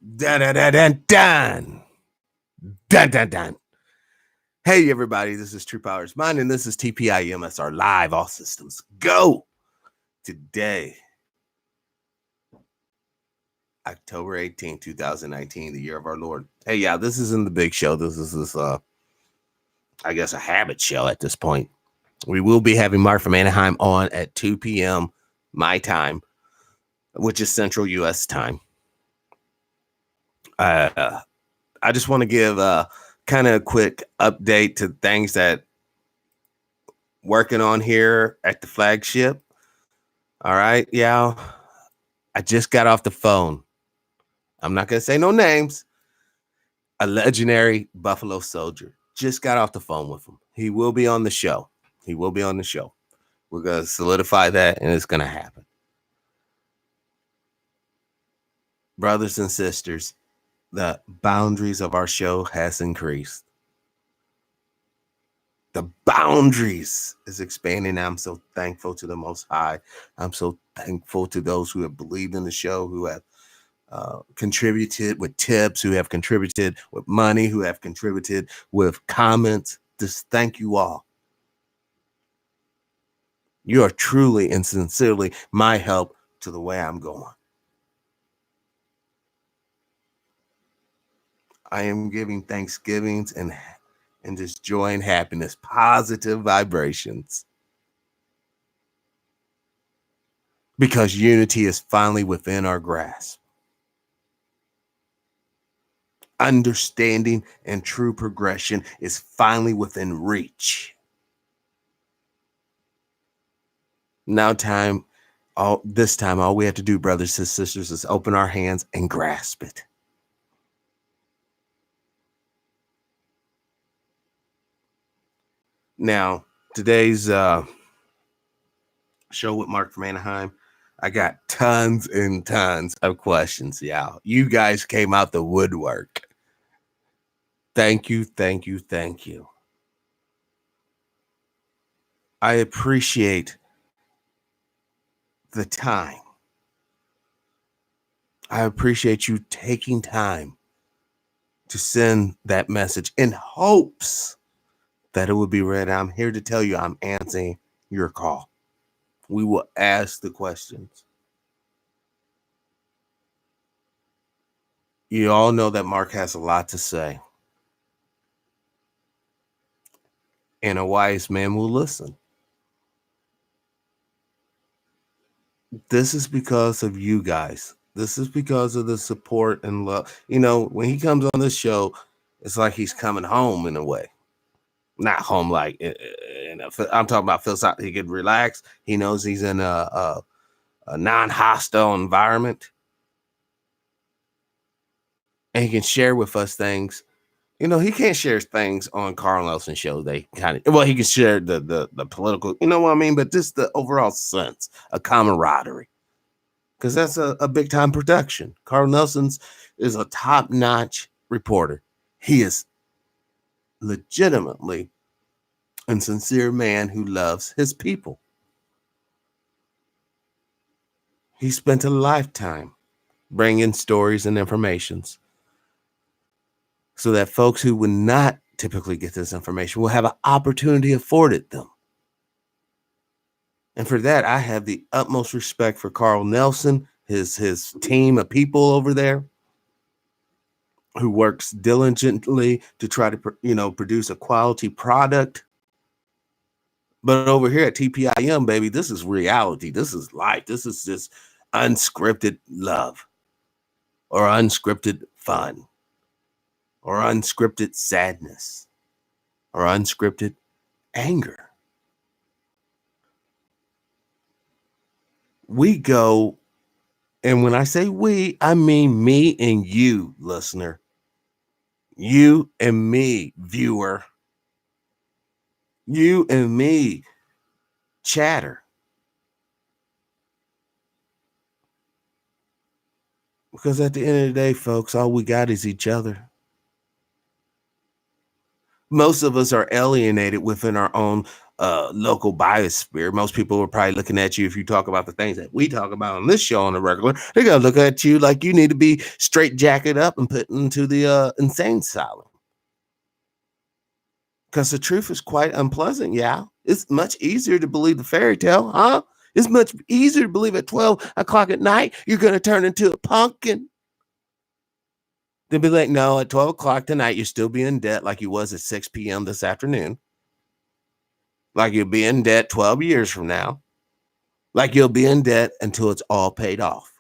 Dun, dun, dun, dun, dun. Dun, dun, dun. Hey, everybody, this is TruePowerIsMine, and this is TPIM SR Live. All systems go. Today, October 18th, 2019, the year of our Lord. Hey, yeah, this isn't the big show. This is I guess, a habit show at this point. We will be having Mark from Anaheim on at 2 p.m. my time, which is Central U.S. time. I just want to give kind of a quick update to things that working on here at the flagship. All right, yeah. I just got off the phone. I'm not going to say no names. A legendary Buffalo Soldier. Just got off the phone with him. He will be on the show. He will be on the show. We're going to solidify that, and it's going to happen. Brothers and sisters, the boundaries of our show has increased. The boundaries is expanding. I'm so thankful to the Most High. I'm so thankful to those who have believed in the show, who have contributed with tips, who have contributed with money, who have contributed with comments. Just thank you all. You are truly and sincerely my help to the way I'm going. I am giving thanksgivings and just joy and happiness, positive vibrations. Because unity is finally within our grasp. Understanding and true progression is finally within reach. Now this time, all we have to do, brothers and sisters, is open our hands and grasp it. Now, today's show with Mark from Anaheim, I got tons and tons of questions, y'all. You guys came out the woodwork. Thank you, thank you, thank you. I appreciate the time. I appreciate you taking time to send that message in hopes that it would be read. I'm here to tell you I'm answering your call. We will ask the questions. You all know that Mark has a lot to say. And a wise man will listen. This is because of you guys. This is because of the support and love. You know, when he comes on this show, it's like he's coming home in a way. Not home like, I'm talking about feels like he could relax. He knows he's in a non-hostile environment. And he can share with us things. You know, he can't share things on Carl Nelson's show. They kind of, well, he can share the political, you know what I mean? But just the overall sense of camaraderie. Because that's a big time production. Carl Nelson's is a top-notch reporter. He is legitimately a sincere man who loves his people. He spent a lifetime bringing stories and informations so that folks who would not typically get this information will have an opportunity afforded them. And for that, I have the utmost respect for Carl Nelson, his team of people over there who works diligently to try to, produce a quality product. But over here at TPIM, baby, this is reality. This is life. This is just unscripted love or unscripted fun or unscripted sadness or unscripted anger. We go, and when I say we, I mean me and you, listener. You and me, viewer. You and me, chatter. Because at the end of the day, folks, all we got is each other. Most of us are alienated within our own local biosphere. Most people are probably looking at you if you talk about the things that we talk about on this show on a regular. They're gonna look at you like you need to be straight jacket up and put into the insane asylum. Because the truth is quite unpleasant, yeah. It's much easier to believe the fairy tale, huh? It's much easier to believe at 12 o'clock at night you're going to turn into a pumpkin. Then be like, no, at 12 o'clock tonight, you'll still be in debt like you was at 6 p.m. this afternoon. Like you'll be in debt 12 years from now. Like you'll be in debt until it's all paid off.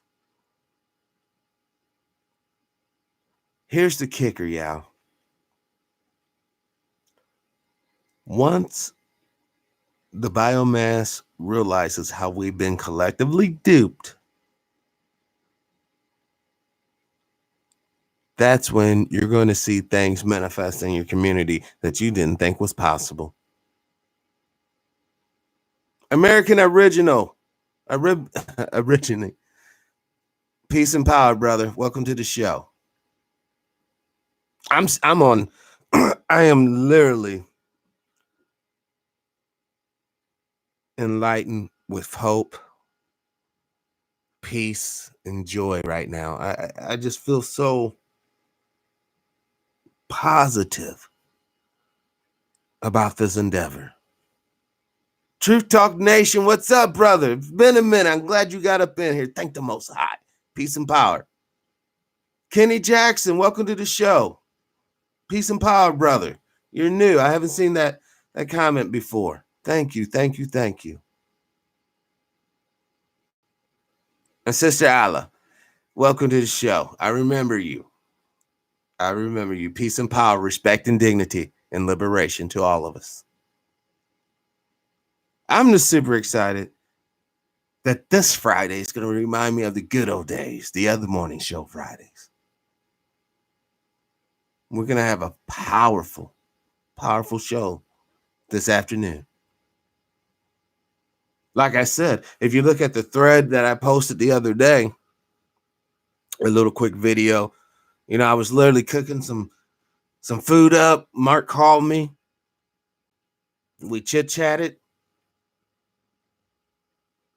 Here's the kicker, y'all. Once the biomass realizes how we've been collectively duped, that's when you're going to see things manifest in your community that you didn't think was possible. American original, originally. Peace and power, brother. Welcome to the show. I'm on. I am literally enlightened with hope, peace, and joy right now. I just feel so positive about this endeavor. Truth Talk Nation, what's up, brother? It's been a minute. I'm glad you got up in here. Thank the Most High. Peace and power. Kenny Jackson, welcome to the show. Peace and power, brother. You're new. I haven't seen that comment before. Thank you, thank you, thank you. And Sister Allah, welcome to the show. I remember you. I remember you. Peace and power, respect and dignity, and liberation to all of us. I'm just super excited that this Friday is going to remind me of the good old days, the other morning show Fridays. We're going to have a powerful, powerful show this afternoon. Like I said, if you look at the thread that I posted the other day, a little quick video, you know, I was literally cooking some food up. Mark called me. We chit-chatted.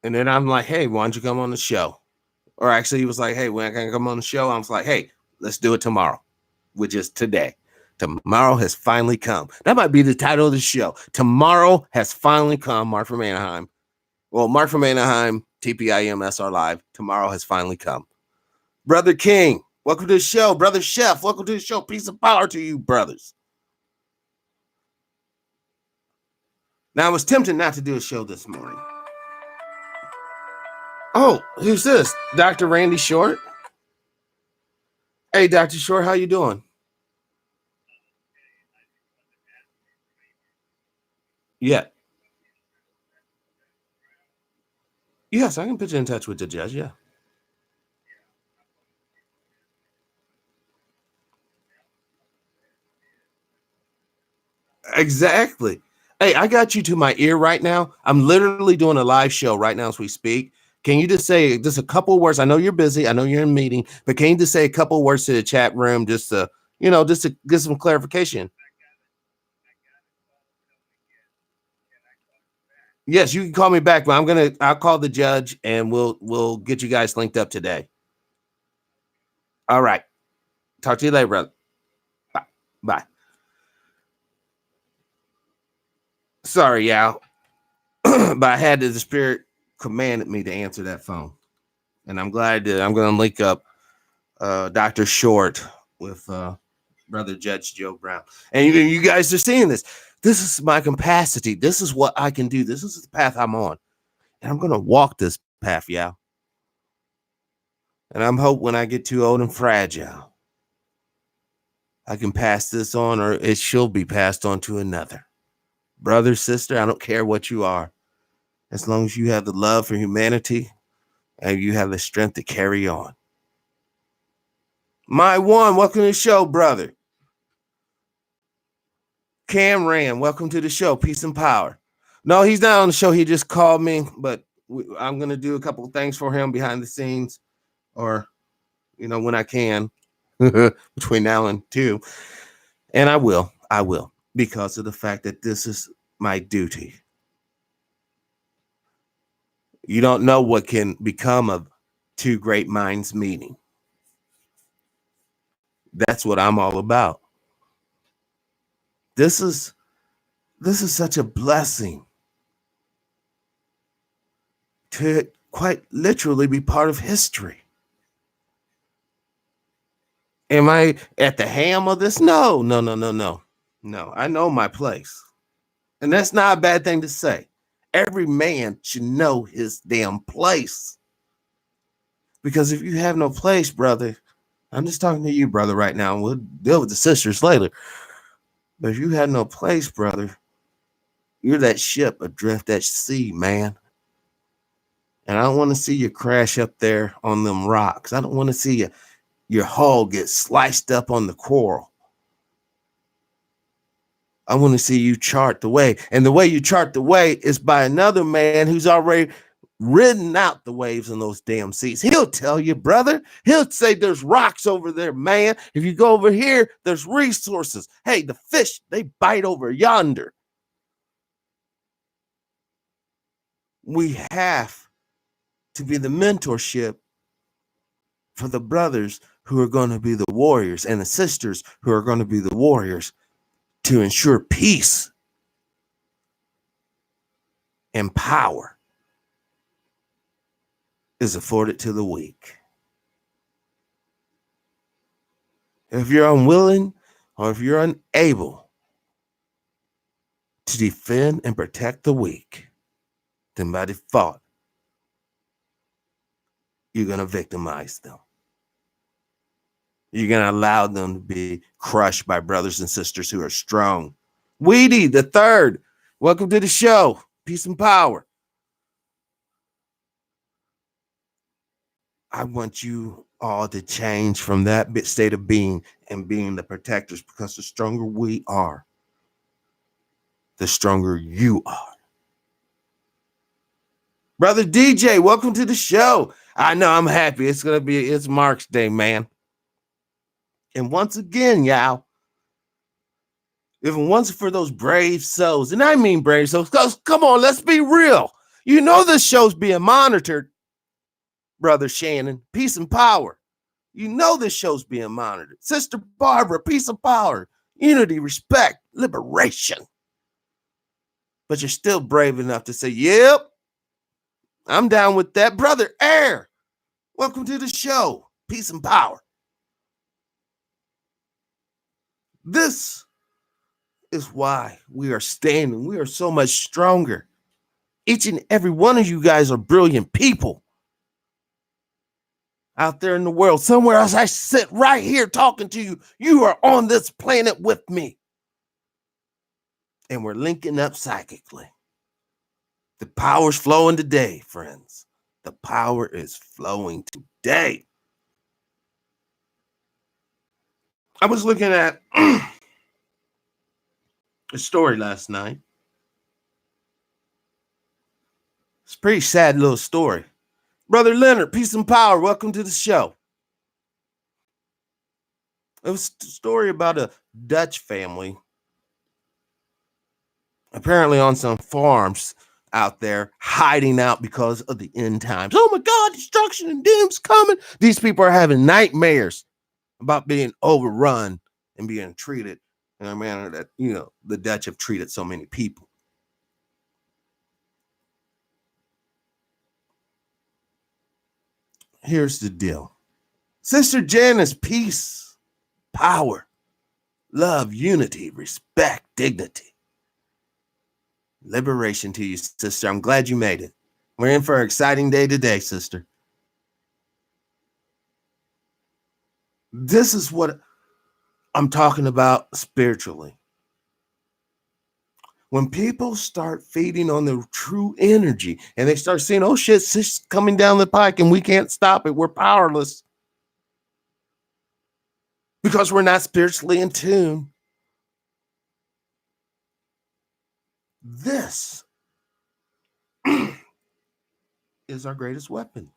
And then I'm like, hey, why don't you come on the show? Or actually, he was like, hey, when I can come on the show? I was like, hey, let's do it tomorrow, which is today. Tomorrow has finally come. That might be the title of the show. Tomorrow has finally come. Mark from Anaheim. Well, Mark from Anaheim, TPIM SR Live. Tomorrow has finally come. Brother King, welcome to the show. Brother Chef, welcome to the show. Peace and power to you, brothers. Now, I was tempted not to do a show this morning. Oh, who's this? Dr. Randy Short? Hey, Dr. Short, how you doing? Yeah. Yes, I can put you in touch with the judge, yeah. Exactly. Hey, I got you to my ear right now. I'm literally doing a live show right now as we speak. Can you just say just a couple words? I know you're busy. I know you're in a meeting, but can you just say a couple words to the chat room just to, you know, just to get some clarification? Yes, you can call me back, but I'll call the judge and we'll get you guys linked up today. All right. Talk to you later, brother. Bye. Bye. Sorry, y'all. But I had the spirit commanded me to answer that phone. And I'm glad I did. I'm going to link up Dr. Short with Brother Judge Joe Brown. And you guys are seeing this. This is my capacity. This is what I can do. This is the path I'm on. And I'm going to walk this path, y'all. And I'm hope when I get too old and fragile, I can pass this on, or it shall be passed on to another. Brother, sister, I don't care what you are. As long as you have the love for humanity and you have the strength to carry on. My one, welcome to the show, brother. Cameron, welcome to the show. Peace and power. No, he's not on the show. He just called me, but I'm going to do a couple of things for him behind the scenes, or, you know, when I can, between now and 2. And I will, because of the fact that this is my duty. You don't know what can become of two great minds meeting. That's what I'm all about. This is such a blessing to quite literally be part of history. Am I at the ham of this? No. No, I know my place. And that's not a bad thing to say. Every man should know his damn place. Because if you have no place, brother, I'm just talking to you, brother, right now. We'll deal with the sisters later. But if you have no place, brother, you're that ship adrift at sea, man. And I don't want to see you crash up there on them rocks. I don't want to see your hull get sliced up on the coral. I want to see you chart the way. And the way you chart the way is by another man who's already ridden out the waves in those damn seas. He'll tell you, brother. He'll say there's rocks over there, man. If you go over here, there's resources. Hey, the fish, they bite over yonder. We have to be the mentorship for the brothers who are going to be the warriors and the sisters who are going to be the warriors to ensure peace and power is afforded to the weak. If you're unwilling or if you're unable to defend and protect the weak, then by default, you're going to victimize them. You're going to allow them to be crushed by brothers and sisters who are strong. Weedy, the third, welcome to the show. Peace and power. I want you all to change from that state of being and being the protectors, because the stronger we are, the stronger you are. Brother DJ, welcome to the show. I know I'm happy. It's Mark's Day, man. And once again, y'all, if it wasn't for those brave souls, and I mean brave souls, because come on, let's be real. You know this show's being monitored, Brother Shannon. Peace and power. You know this show's being monitored. Sister Barbara, peace and power, unity, respect, liberation. But you're still brave enough to say, yep, I'm down with that. Brother Air, welcome to the show. Peace and power. This is why we are standing. We are so much stronger. Each and every one of you guys are brilliant people out there in the world. Somewhere else, I sit right here talking to you. You are on this planet with me. And we're linking up psychically. The power's flowing today, friends. The power is flowing today. I was looking at a story last night. It's a pretty sad little story. Brother Leonard, peace and power. Welcome to the show. It was a story about a Dutch family, apparently on some farms out there, hiding out because of the end times. Oh my God, destruction and doom's coming. These people are having nightmares about being overrun and being treated in a manner that, the Dutch have treated so many people. Here's the deal. Sister Janice, peace, power, love, unity, respect, dignity, liberation to you, sister. I'm glad you made it. We're in for an exciting day today, sister. This is what I'm talking about spiritually. When people start feeding on the true energy and they start seeing, oh shit, it's coming down the pike and we can't stop it. We're powerless because we're not spiritually in tune. This is our greatest weapon.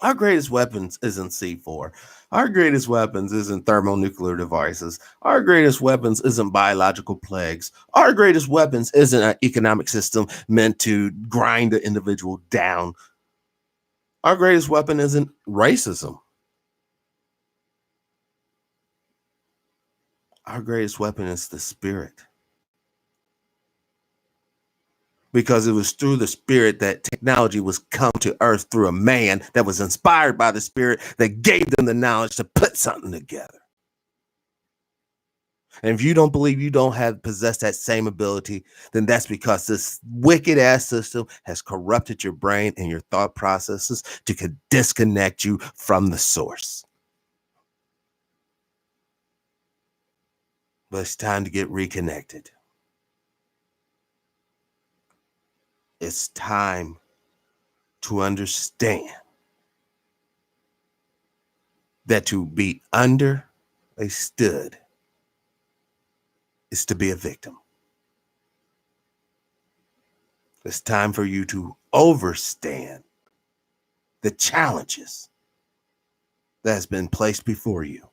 Our greatest weapons isn't C4. Our greatest weapons isn't thermonuclear devices. Our greatest weapons isn't biological plagues. Our greatest weapons isn't an economic system meant to grind the individual down. Our greatest weapon isn't racism. Our greatest weapon is the spirit. Because it was through the spirit that technology was come to earth through a man that was inspired by the spirit that gave them the knowledge to put something together. And if you don't believe you don't have possessed that same ability, then that's because this wicked ass system has corrupted your brain and your thought processes to disconnect you from the source. But it's time to get reconnected. It's time to understand that to be understood is to be a victim. It's time for you to overstand the challenges that has been placed before you.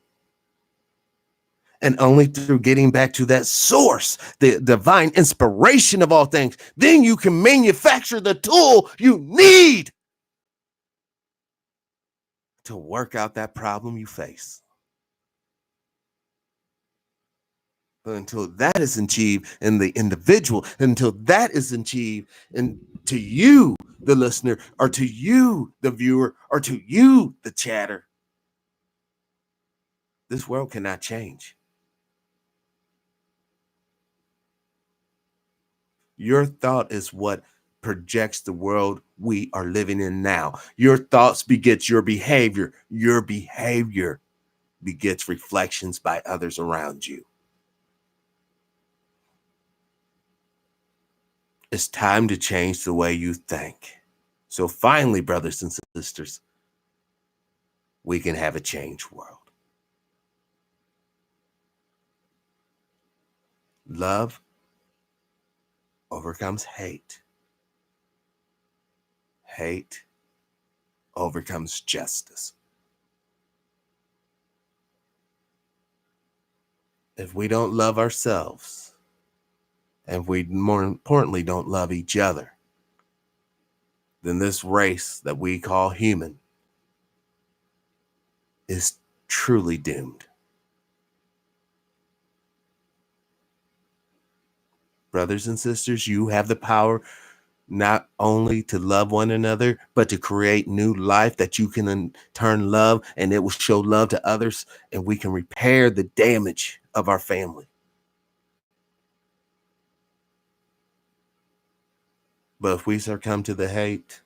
And only through getting back to that source, the divine inspiration of all things, then you can manufacture the tool you need to work out that problem you face. But until that is achieved in the individual, until that is achieved in to you, the listener, or to you, the viewer, or to you, the chatter, this world cannot change. Your thought is what projects the world we are living in now. Your thoughts begets your behavior. Your behavior begets reflections by others around you. It's time to change the way you think. So finally, brothers and sisters, we can have a changed world. Love overcomes hate. Hate overcomes justice. If we don't love ourselves, and if we more importantly don't love each other, then this race that we call human is truly doomed. Brothers and sisters, you have the power not only to love one another, but to create new life that you can in turn love, and it will show love to others, and we can repair the damage of our family. But if we succumb to the hate,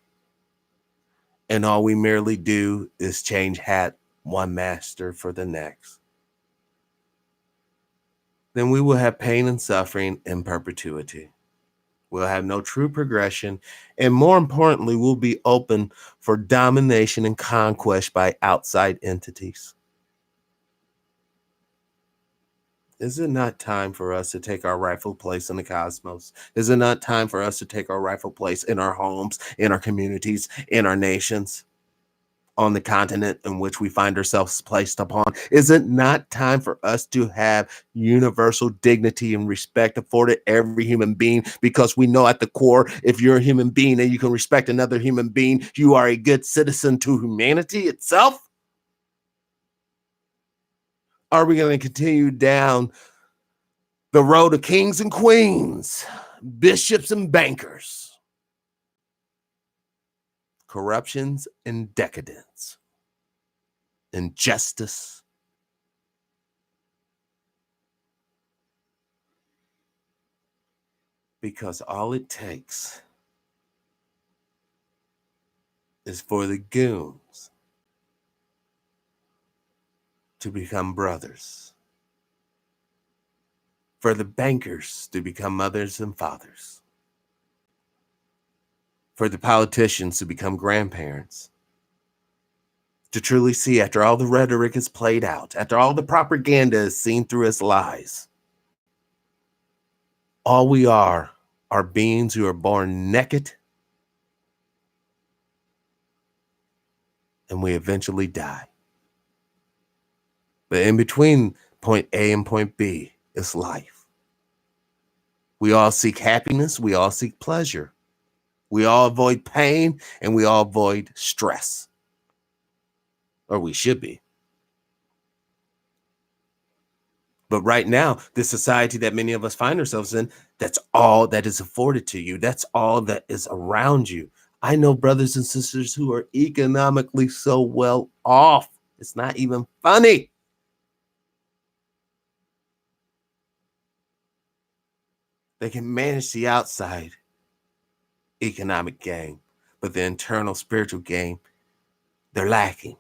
and all we merely do is change hat one master for the next, then we will have pain and suffering in perpetuity. We'll have no true progression, and more importantly, we'll be open for domination and conquest by outside entities. Is it not time for us to take our rightful place in the cosmos? Is it not time for us to take our rightful place in our homes, in our communities, in our nations, on the continent in which we find ourselves placed upon? Is it not time for us to have universal dignity and respect afforded every human being? Because we know at the core, if you're a human being and you can respect another human being, you are a good citizen to humanity itself. Are we going to continue down the road of kings and queens, bishops and bankers, corruptions and decadence, injustice? Because all it takes is for the goons to become brothers, for the bankers to become mothers and fathers, for the politicians to become grandparents, to truly see after all the rhetoric is played out, after all the propaganda is seen through its lies, all we are beings who are born naked and we eventually die. But in between point A and point B is life. We all seek happiness. We all seek pleasure. We all avoid pain, and we all avoid stress. Or we should be. But right now, the society that many of us find ourselves in, that's all that is afforded to you. That's all that is around you. I know brothers and sisters who are economically so well off. It's not even funny. They can manage the outside economic gain, but the internal spiritual gain, they're lacking.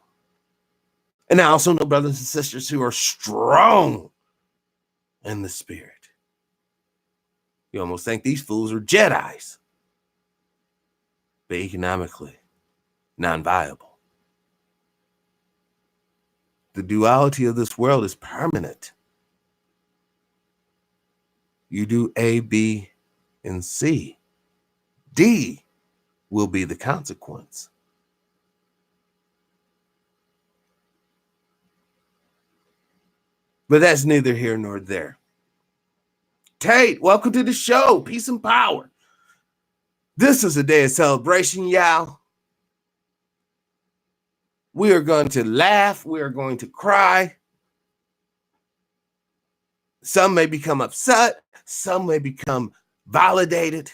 And I also know brothers and sisters who are strong in the spirit. You almost think these fools are Jedis, but economically non-viable. The duality of this world is permanent. You do A, B, and C. D will be the consequence. But that's neither here nor there. Tate, welcome to the show. Peace and power. This is a day of celebration, y'all. We are going to laugh. We are going to cry. Some may become upset. Some may become validated.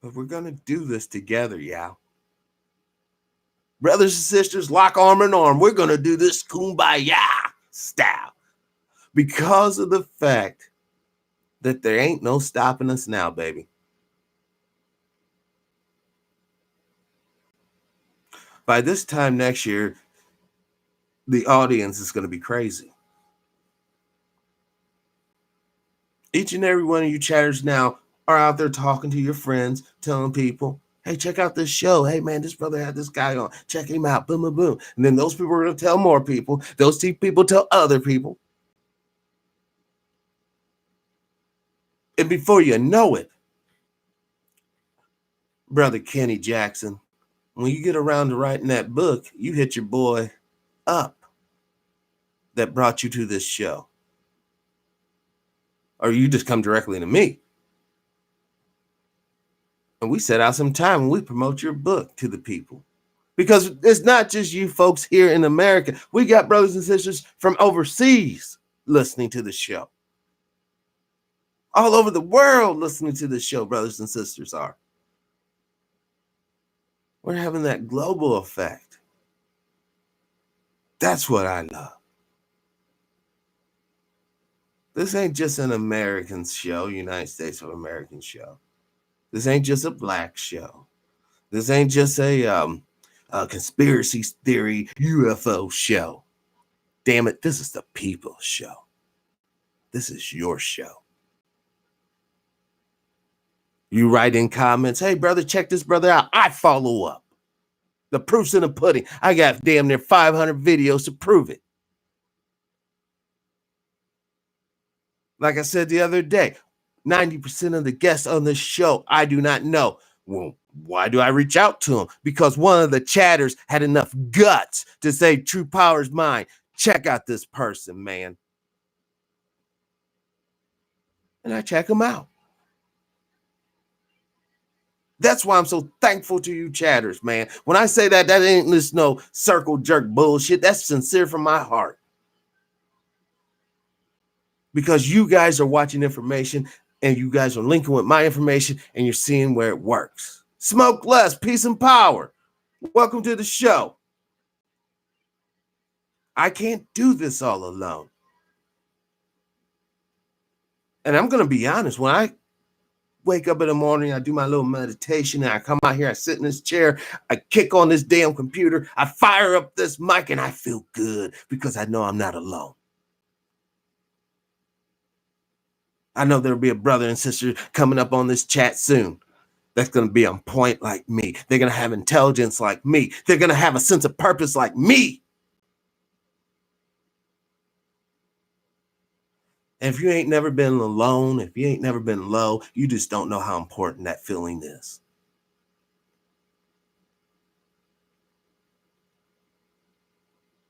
But we're going to do this together, y'all. Brothers and sisters, lock arm in arm. We're going to do this kumbaya style. Because of the fact that there ain't no stopping us now, baby. By this time next year, the audience is going to be crazy. Each and every one of you chatters now are out there talking to your friends, telling people, hey, check out this show. Hey, man, this brother had this guy on. Check him out. Boom, boom, boom. And then those people are going to tell more people. Those people tell other people. And before you know it, Brother Kenny Jackson, when you get around to writing that book, you hit your boy up that brought you to this show. Or you just come directly to me. And we set out some time and we promote your book to the people. Because it's not just you folks here in America. We got brothers and sisters from overseas listening to the show. All over the world listening to the show, brothers and sisters are. We're having that global effect. That's what I love. This ain't just an American show, United States of American show. This ain't just a black show. This ain't just a conspiracy theory UFO show. Damn it, this is the people's show. This is your show. You write in comments, hey, brother, check this brother out. I follow up. The proof's in the pudding. I got damn near 500 videos to prove it. Like I said the other day, 90% of the guests on this show, I do not know. Well, why do I reach out to them? Because one of the chatters had enough guts to say, True Power is mine. Check out this person, man. And I check them out. That's why I'm so thankful to you chatters, man. When I say that, that ain't just no circle jerk bullshit. That's sincere from my heart. Because you guys are watching information and you guys are linking with my information and you're seeing where it works. Smoke less, peace and power. Welcome to the show. I can't do this all alone. And I'm going to be honest, when I wake up in the morning, I do my little meditation and I come out here, I sit in this chair, I kick on this damn computer, I fire up this mic and I feel good because I know I'm not alone. I know there'll be a brother and sister coming up on this chat soon that's going to be on point like me. They're going to have intelligence like me. They're going to have a sense of purpose like me. And if you ain't never been alone, if you ain't never been low, you just don't know how important that feeling is.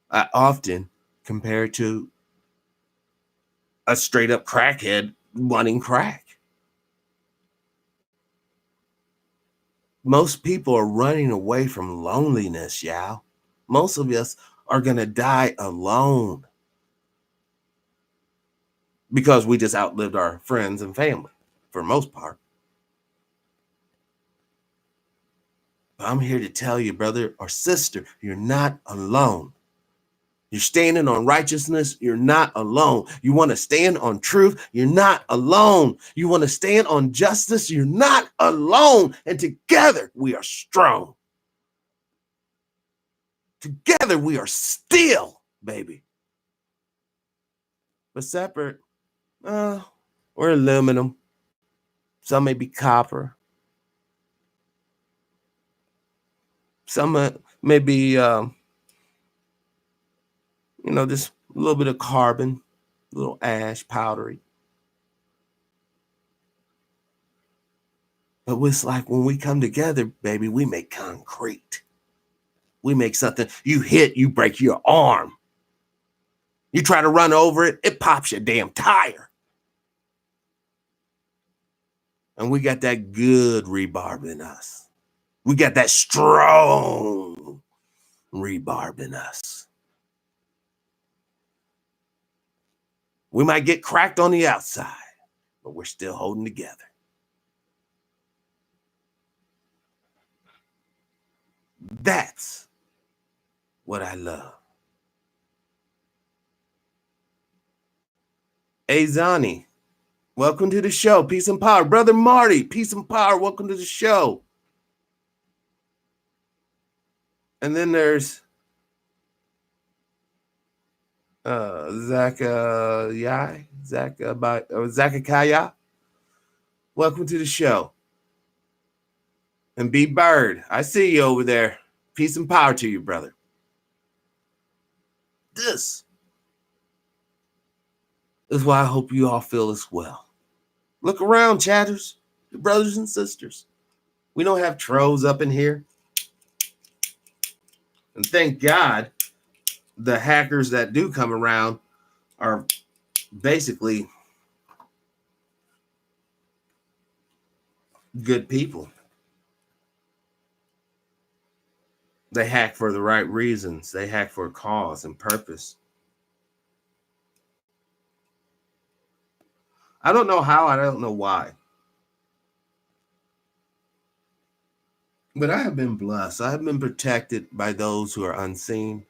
I often compare it to a straight up crackhead wanting crack. Most people are running away from loneliness, y'all. Most of us are going to die alone because we just outlived our friends and family for the most part. But I'm here to tell you, brother or sister, you're not alone. You're standing on righteousness, you're not alone. You want to stand on truth, you're not alone. You want to stand on justice, you're not alone. And together we are strong. Together we are still, baby. But separate, we're aluminum. Some may be copper. Some may be, just a little bit of carbon, a little ash, powdery. But it's like when we come together, baby, we make concrete. We make something, you hit, you break your arm. You try to run over it, it pops your damn tire. And we got that good rebarb in us. We got that strong rebarb in us. We might get cracked on the outside, but we're still holding together. That's what I love. Azani, welcome to the show. Peace and power. Brother Marty, peace and power. Welcome to the show. And then there's Zakakaya. Welcome to the show. And B Bird, I see you over there. Peace and power to you, brother. This is why I hope you all feel as well. Look around, chatters, your brothers and sisters. We don't have trolls up in here. And thank God the hackers that do come around are basically good people. They hack for the right reasons. They hack for a cause and purpose. I don't know how, I don't know why. But I have been blessed. I have been protected by those who are unseen,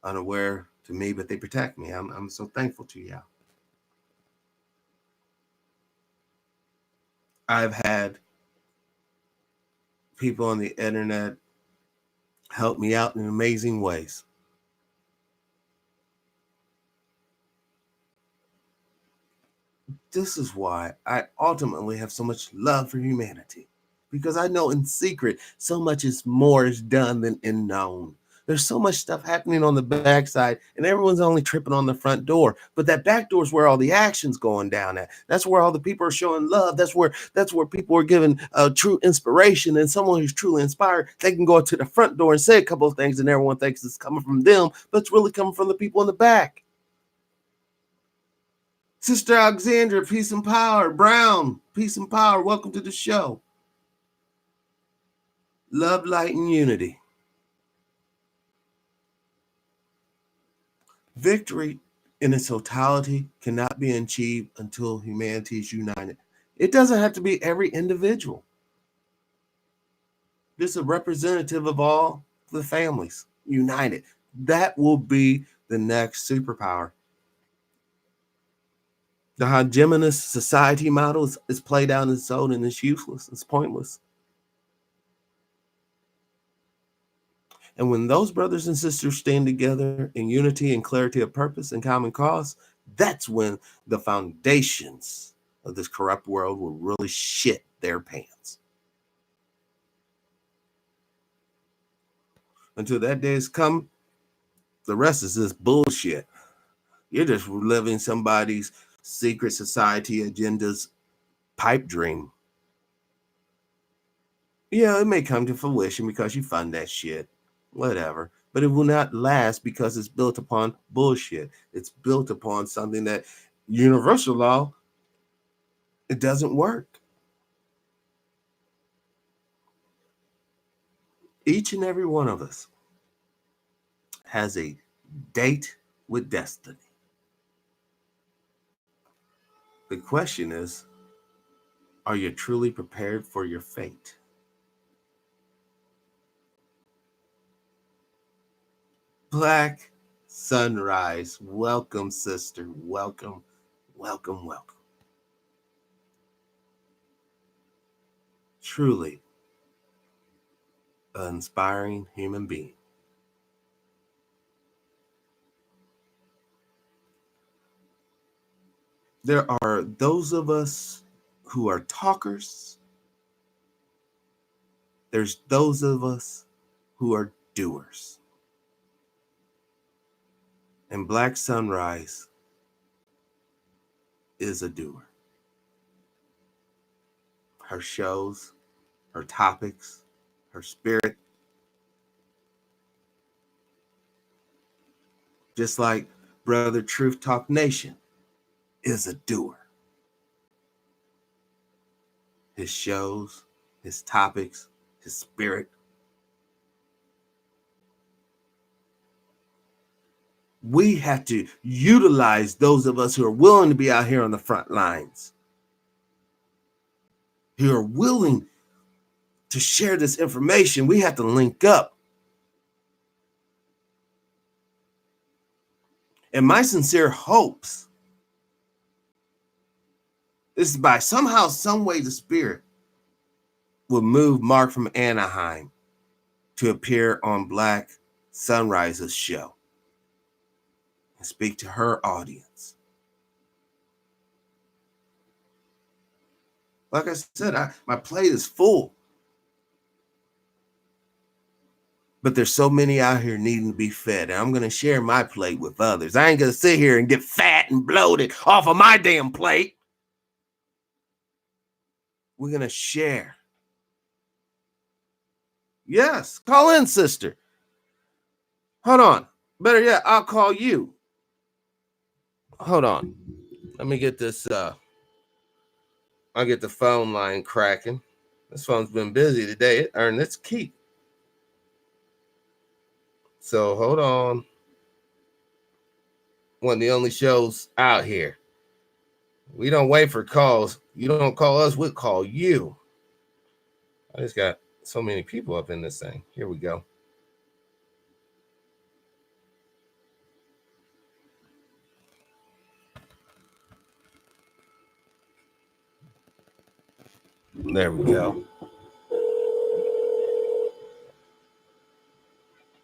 unaware to me, but they protect me. I'm so thankful to y'all. I've had people on the internet help me out in amazing ways. This is why I ultimately have so much love for humanity, because I know in secret so much is more is done than in known. There's so much stuff happening on the backside, and everyone's only tripping on the front door. But that back door is where all the action's going down at. That's where all the people are showing love. That's where people are giving true inspiration. And someone who's truly inspired, they can go to the front door and say a couple of things, and everyone thinks it's coming from them, but it's really coming from the people in the back. Sister Alexandra, peace and power. Brown, peace and power. Welcome to the show. Love, light, and unity. Victory in its totality cannot be achieved until humanity is united. It doesn't have to be every individual. This is a representative of all the families united. That will be the next superpower. The hegemonist society model is played out in its own, and it's useless. It's pointless. And when those brothers and sisters stand together in unity and clarity of purpose and common cause, that's when the foundations of this corrupt world will really shit their pants. Until that day has come, the rest is this bullshit. You're just living somebody's secret society agenda's pipe dream. Yeah, it may come to fruition because you fund that shit. Whatever. but it will not last because it's built upon bullshit. It's built upon something that universal law, it doesn't work. Each and every one of us has a date with destiny. The question is, are you truly prepared for your fate? Black Sunrise, welcome, sister. Welcome, welcome, welcome. Truly an inspiring human being. There are those of us who are talkers. There's those of us who are doers. And Black Sunrise is a doer. Her shows, her topics, her spirit, just like Brother Truth Talk Nation, is a doer. His shows, his topics, his spirit. We have to utilize those of us who are willing to be out here on the front lines, who are willing to share this information. We have to link up. And my sincere hopes is by somehow, some way, the spirit will move Mark from Anaheim to appear on Black Sunrise's show and speak to her audience. Like I said, my plate is full. But there's so many out here needing to be fed. And I'm going to share my plate with others. I ain't going to sit here and get fat and bloated off of my damn plate. We're going to share. Yes, call in, sister. Hold on. Better yet, I'll call you. Hold on. Let me get this. I'll get the phone line cracking. This phone's been busy today. It earned its keep. So hold on. One of the only shows out here. We don't wait for calls. You don't call us, we'll call you. I just got so many people up in this thing. Here we go. There we go.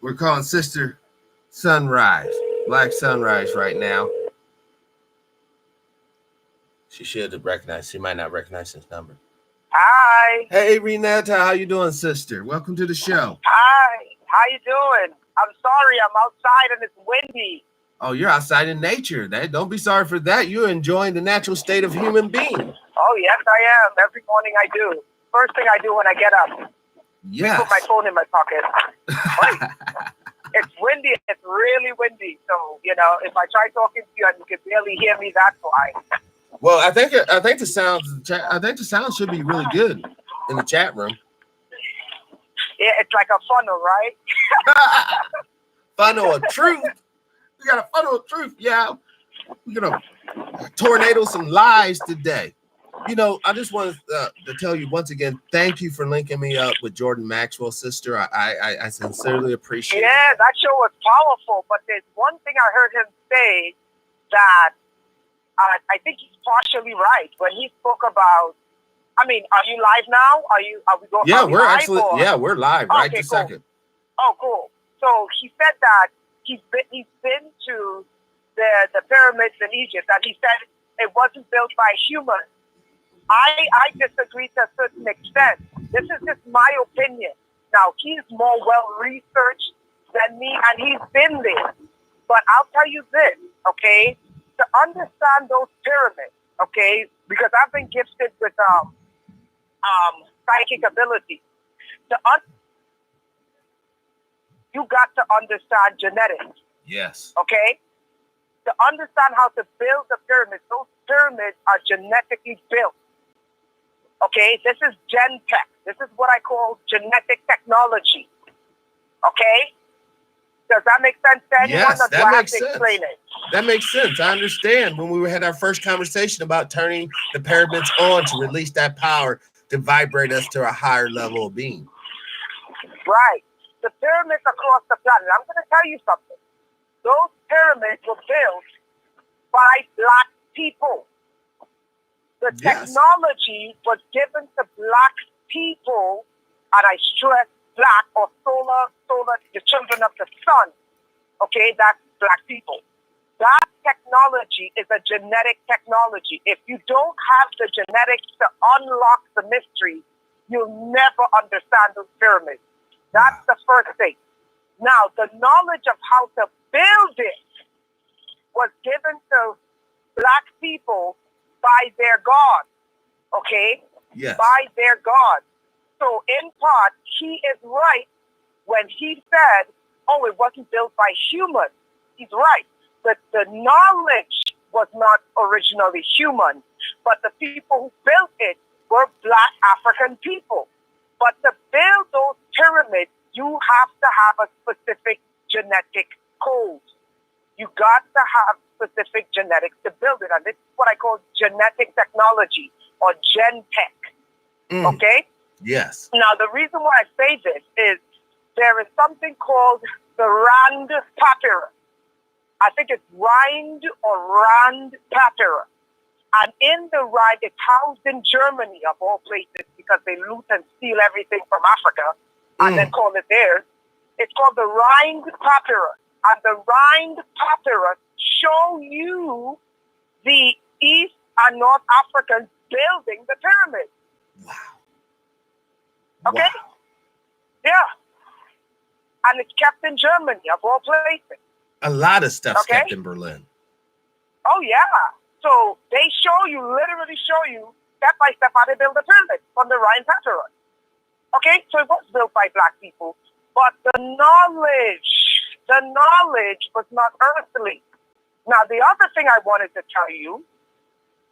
We're calling Sister Sunrise, Black Sunrise right now. She should recognize. She might not recognize this number. Hi. Hey, Rainetta, how you doing, sister? Welcome to the show. Hi. How you doing? I'm sorry, I'm outside and it's windy. Oh, you're outside in nature. Don't be sorry for that. You're enjoying the natural state of human being. Oh, yes, I am. Every morning I do. First thing I do when I get up. Yes. I put my phone in my pocket. It's windy. It's really windy. So, if I try talking to you and you can barely hear me, that's why. Well, I think the sound should be really good in the chat room. Yeah, it's like a funnel, right? Funnel of truth. We got a funnel of truth. Yeah, we're gonna tornado some lies today. I just want to tell you once again, thank you for linking me up with Jordan Maxwell, sister. I sincerely appreciate it. Yeah, that show was powerful. But there's one thing I heard him say that I think he's partially right when he spoke about. I mean, are you live now? Are we going? Yeah, we're live, actually. or? Yeah, we're live right this cool. second. Oh, cool. So he said that he's been to the pyramids in Egypt, and he said it wasn't built by humans. I disagree to a certain extent. This is just my opinion. Now, he's more well-researched than me, and he's been there. But I'll tell you this, okay? To understand those pyramids, okay? Because I've been gifted with psychic ability. you got to understand genetics. Yes. Okay? To understand how to build the pyramids, those pyramids are genetically built. Okay? This is gen tech. This is what I call genetic technology. Okay? Does that make sense to anyone? Yes, that makes sense. Explain it? That makes sense. I understand. When we had our first conversation about turning the pyramids on to release that power to vibrate us to a higher level of being. Right. The pyramids across the planet. I'm going to tell you something. Those pyramids were built by Black people. The technology was given to Black people, and I stress Black or solar, the children of the sun. Okay, that's Black people. That technology is a genetic technology. If you don't have the genetics to unlock the mystery, you'll never understand those pyramids. That's the first thing. Now, the knowledge of how to build it was given to Black people by their God. Okay? Yes. By their God. So, in part, he is right when he said, oh, it wasn't built by humans. He's right. But the knowledge was not originally human, but the people who built it were Black African people. But to build those pyramids, you have to have a specific genetic code. You got to have specific genetics to build it. And this is what I call genetic technology or gen tech. Okay? Yes. Now, the reason why I say this is there is something called the Rand Papyrus. I think it's Rind or Rand Papyrus. And in the Rand, it's housed in Germany, of all places, because they loot and steal everything from Africa and then call it theirs. It's called the Rind Papyrus. And the Rind Papyrus show you the East and North Africans building the pyramids. Wow. Okay? Wow. Yeah. And it's kept in Germany, of all places. A lot of stuff's kept in Berlin. Oh, yeah. So they literally show you step by step how they build the pyramid from the Rhine Papyrus. Okay? So it was built by Black people. But the knowledge was not earthly. Now, the other thing I wanted to tell you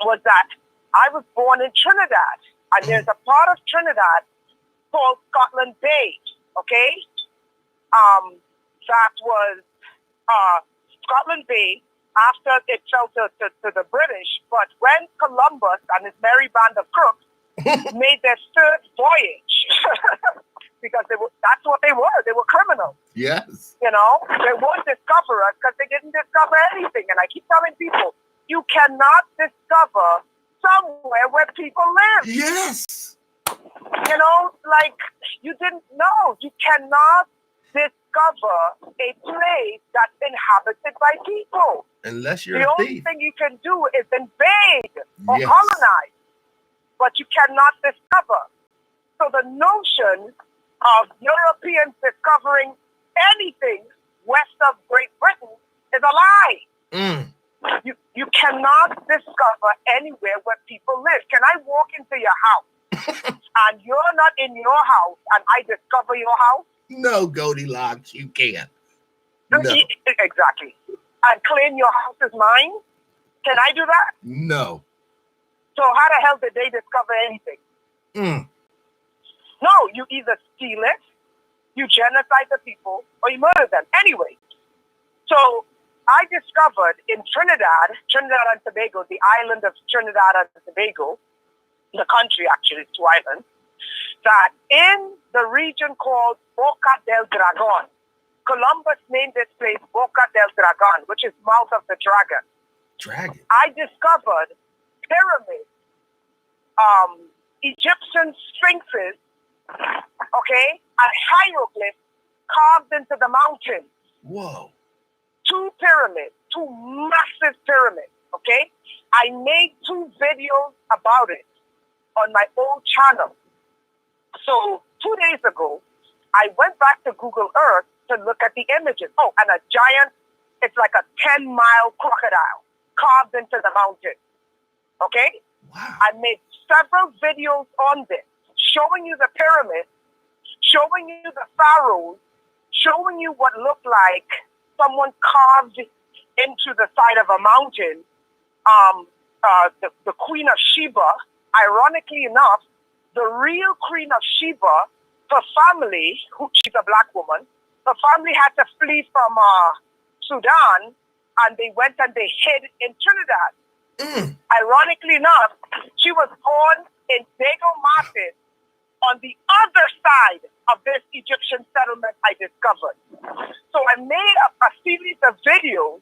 was that I was born in Trinidad. And there's a part of Trinidad called Scotland Bay. Okay? That was Scotland Bay after it fell to the British. But when Columbus and his merry band of crooks made their third voyage, because that's what they were. They were criminals. Yes. You know, they won't discover us because they didn't discover anything. And I keep telling people, you cannot discover somewhere where people live. Yes. You know, like you didn't know. You cannot discover a place that's inhabited by people. Unless you're the a only thief. thing you can do is invade or colonize, but you cannot discover. So the notion of Europeans discovering anything west of Great Britain is a lie. You cannot discover anywhere where people live. Can I walk into your house and you're not in your house and I discover your house? No, Goldilocks, you can't. No. Exactly. And claim your house is mine? Can I do that? No. So how the hell did they discover anything? No, you either steal it, you genocide the people, or you murder them. Anyway, so I discovered in Trinidad and Tobago, the island of Trinidad and Tobago, the country actually, it's 2 islands, that in the region called Boca del Dragon, Columbus named this place Boca del Dragon, which is mouth of the dragon. Dragon. I discovered pyramids, Egyptian sphinxes, okay, and hieroglyphs carved into the mountains. Whoa. 2 pyramids, 2 massive pyramids, okay? I made 2 videos about it on my old channel. So 2 days ago, I went back to Google Earth to look at the images. Oh, and a giant, it's like a 10-mile crocodile carved into the mountain, okay? Wow. I made several videos on this, showing you the pyramids, showing you the pharaohs, showing you what looked like someone carved into the side of a mountain, the Queen of Sheba. Ironically enough, the real Queen of Sheba, her family, she's a black woman, her family had to flee from Sudan, and they went and they hid in Trinidad. Ironically enough, she was born in Dago Martin on the other side of this Egyptian settlement I discovered. So I made a series of videos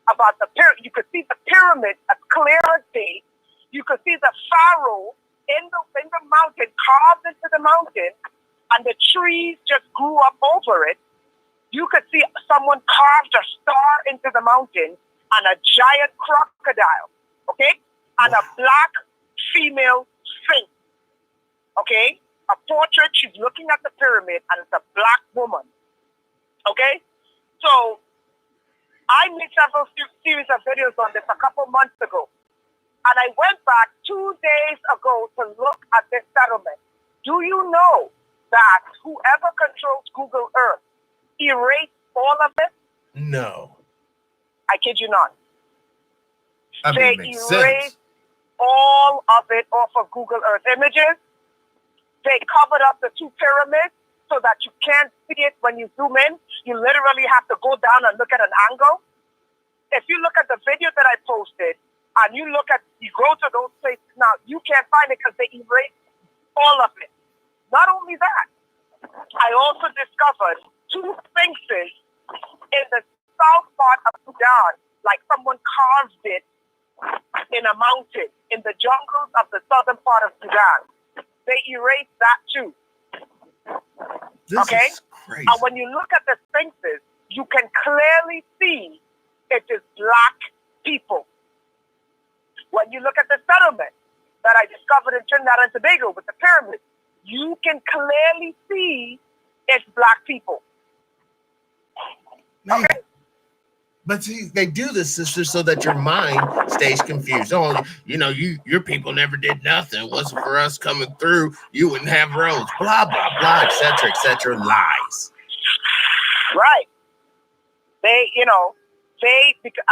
about the pyramid. You could see the pyramid as clear as day. You could see the pharaoh in the mountain, carved into the mountain, and the trees just grew up over it. You could see someone carved a star into the mountain and a giant crocodile, okay? And a black female sphinx, okay? A portrait, she's looking at the pyramid, and it's a black woman, okay? So I made several series of videos on this a couple months ago. And I went back 2 days ago to look at this settlement. Do you know that whoever controls Google Earth erased all of it? No. I kid you not. They erased all of it off of Google Earth images. They covered up the two pyramids so that you can't see it when you zoom in. You literally have to go down and look at an angle. If you look at the video that I posted, and you go to those places now, you can't find it because they erased all of it. Not only that, I also discovered two sphinxes in the south part of Sudan, like someone carved it in a mountain in the jungles of the southern part of Sudan. They erased that too. This okay? is crazy. And when you look at the sphinxes, you can clearly see it is black people. When you look at the settlement that I discovered in Trinidad and Tobago with the pyramid, you can clearly see it's black people. Man. Okay? But see, they do this, sister, so that your mind stays confused. Oh, your people never did nothing. It wasn't for us coming through, you wouldn't have roads. Blah, blah, blah, etc., etc. Lies. Right.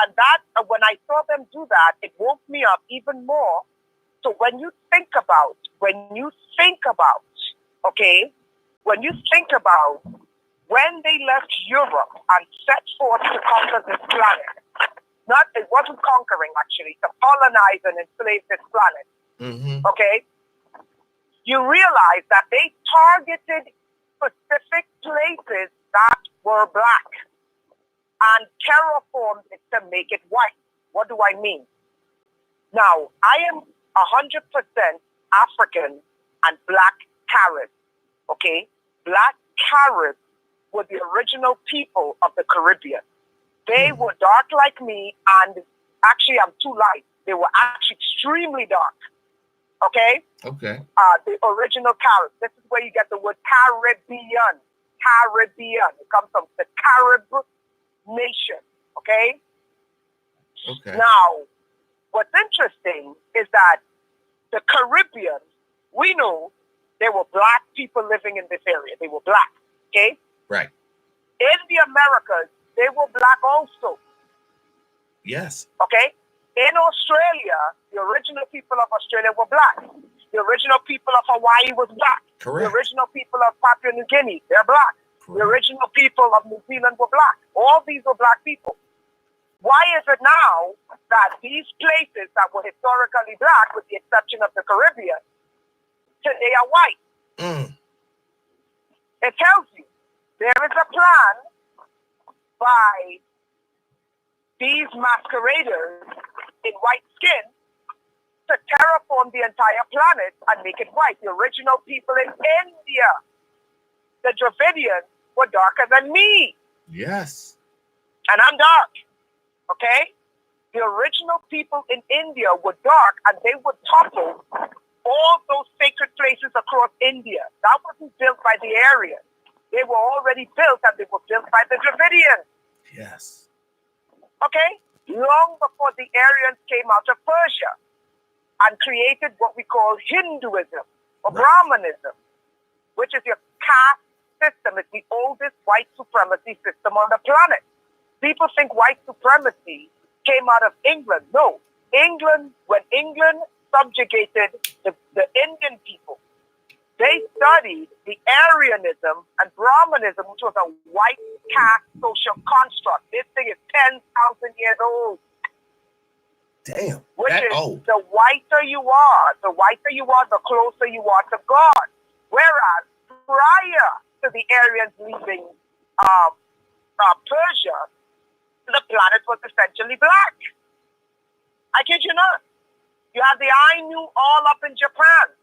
And that, when I saw them do that, it woke me up even more. So when you think about, okay, when they left Europe and set forth to conquer this planet, it wasn't conquering actually, to colonize and enslave this planet, okay, you realize that they targeted specific places that were black and terraformed it to make it white. What do I mean? Now, I am 100% African and black Carib, okay? Black Carib were the original people of the Caribbean. They were dark like me, and actually I'm too light. They were actually extremely dark, okay? Okay. The original Carib. This is where you get the word Caribbean. Caribbean. It comes from the Carib nation, okay? Okay. Now, what's interesting is that the Caribbean, we know there were black people living in this area. They were black, okay? Right. In the Americas, they were black also. Yes. Okay? In Australia, the original people of Australia were black. The original people of Hawaii was black. Correct. The original people of Papua New Guinea, they're black. Correct. The original people of New Zealand were black. All these were black people. Why is it now that these places that were historically black, with the exception of the Caribbean, today are white? It tells you there is a plan by these masqueraders in white skin to terraform the entire planet and make it white. The original people in India, the Dravidians, were darker than me. Yes. And I'm dark. Okay? The original people in India were dark, and they would topple all those sacred places across India. That wasn't built by the Aryans. They were already built, and they were built by the Dravidians. Yes. Okay? Long before the Aryans came out of Persia and created what we call Hinduism or Brahmanism, which is your caste system is the oldest white supremacy system on the planet. People think white supremacy came out of England. No. When England subjugated the Indian people, they studied the Aryanism and Brahmanism, which was a white caste social construct. This thing is 10,000 years old. Damn. Which That is old. the whiter you are, the closer you are to God. Whereas prior to the Aryans leaving Persia, the planet was essentially black. I kid you not. You have the Ainu all up in Japan.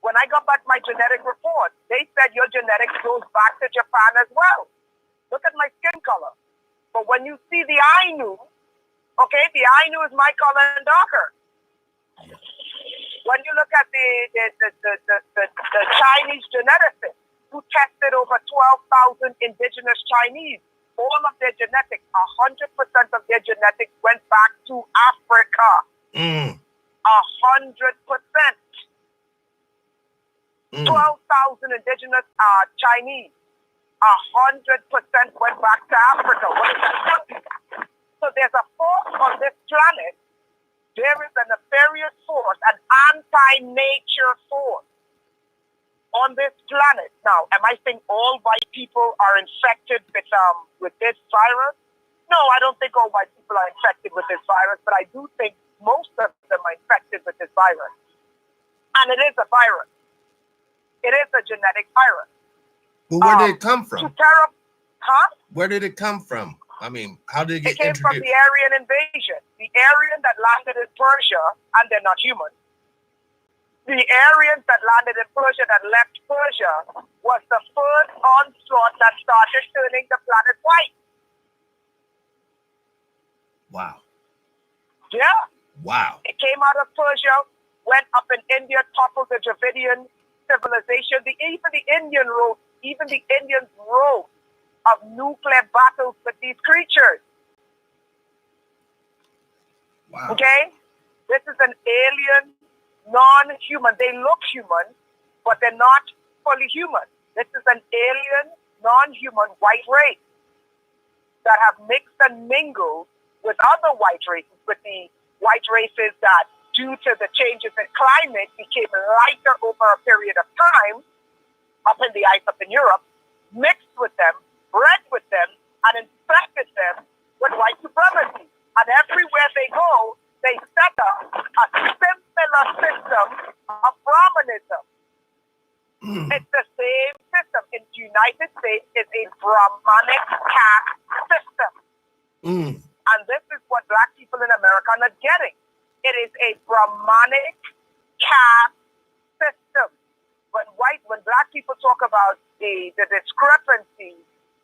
When I got back my genetic report, they said your genetics goes back to Japan as well. Look at my skin color. But when you see the Ainu, okay, the Ainu is my color and darker. Yeah. When you look at the Chinese geneticists who tested over 12,000 indigenous Chinese, all of their genetics, 100% of their genetics went back to Africa. 100%. 12,000 indigenous Chinese, 100% went back to Africa. What is that? So there's a force on this planet. There is a nefarious force, an anti-nature force on this planet. Now, am I saying all white people are infected with this virus? No, I don't think all white people are infected with this virus, but I do think most of them are infected with this virus. And it is a virus. It is a genetic virus. Well, where did it come from? Where did it come from? I mean, how did it get introduced? It came from the Aryan invasion. The Aryan that landed in Persia, and they're not human. The Aryans that landed in Persia, that left Persia, was the first onslaught that started turning the planet white. Wow. Yeah. Wow. It came out of Persia, went up in India, toppled the Dravidian civilization. Even the Indians wrote of nuclear battles with these creatures. Wow. Okay? This is an alien, non-human. They look human, but they're not fully human. This is an alien, non-human white race that have mixed and mingled with other white races, with the white races that, due to the changes in climate, became lighter over a period of time up in the ice up in Europe, mixed with them, bred with them, and infected them with white supremacy. And everywhere they go, they set up a similar system of Brahmanism. It's the same system. In the United States, it's a Brahmanic caste system. And this is what black people in America are not getting. It is a Brahmanic caste system. When black people talk about the discrepancy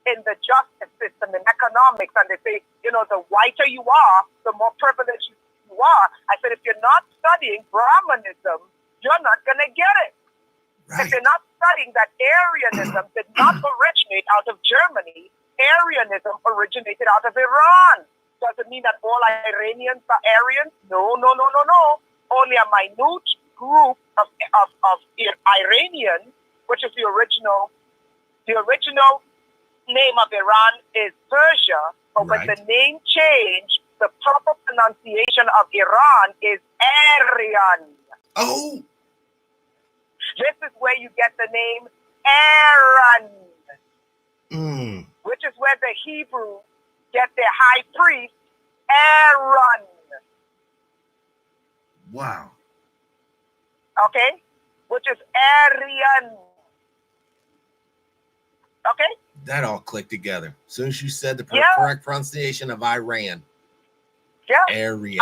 in the justice system, in economics, and they say, the whiter you are, the more privileged you are. I said, if you're not studying Brahmanism, you're not going to get it. Right. If you're not studying that Aryanism did not originate out of Germany, Aryanism originated out of Iran. Doesn't mean that all Iranians are Aryans. No. Only a minute group of Iranians, which is the original name of Iran is Persia, but when the name changed, the proper pronunciation of Iran is Aryan. Oh. This is where you get the name Aaron, which is where the Hebrews get their high priest, Aaron. Wow. Okay? Which is Aryan. Okay? That all clicked together. As soon as you said the correct pronunciation of Iran. Yeah. Aryan.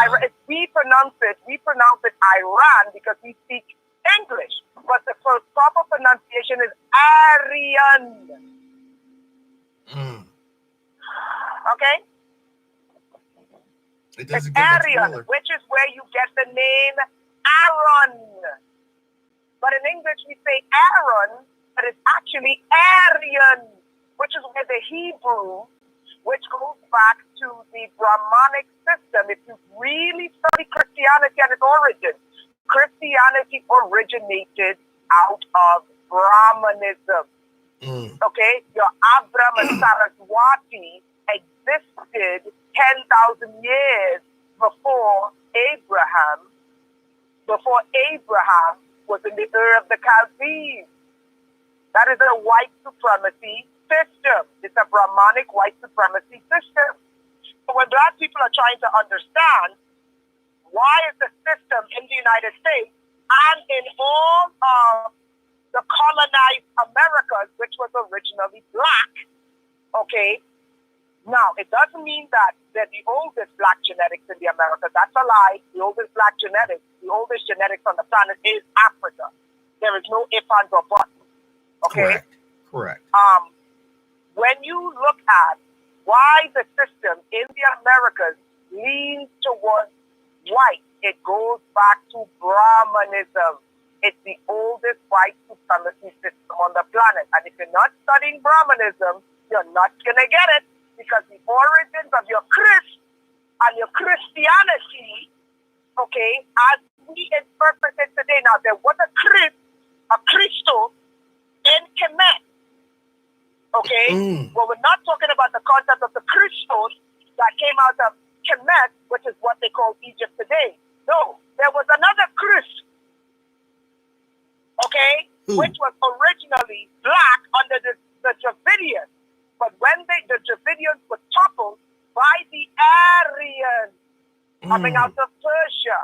We pronounce it Iran because we speak English. But the proper pronunciation is Aryan. Okay? It doesn't it's get much Aryan, cooler. which is where you get the name Aaron. But in English we say Aaron, but it's actually Aryan, which is where the Hebrew, which goes back to the Brahmanic system. If you really study Christianity and its origin, Christianity originated out of Brahmanism. Okay, your Abram and Saraswati existed 10,000 years before Abraham was in the Ur of the Chaldees. That is a white supremacy system. It's a Brahmanic white supremacy system. So when black people are trying to understand why is the system in the United States and in all of the colonized Americas, which was originally black, okay, now it doesn't mean that they're the oldest black genetics in the Americas. That's a lie. The oldest black genetics, the oldest genetics on the planet is Africa. There is no ifs, ands, or buts. Okay? Correct. When you look at why the system in the Americas leans towards white, it goes back to Brahmanism. It's the oldest white supremacy system on the planet. And if you're not studying Brahmanism, you're not going to get it, because the origins of your Christ and your Christianity, okay, as we interpret it today, now there was a Christo in Kemet, okay? Well, we're not talking about the concept of the Christos that came out of Kemet, which is what they call Egypt today. No, there was another Christ, okay, which was originally black under the Dravidians. But when the Dravidians were toppled by the Aryans coming out of Persia,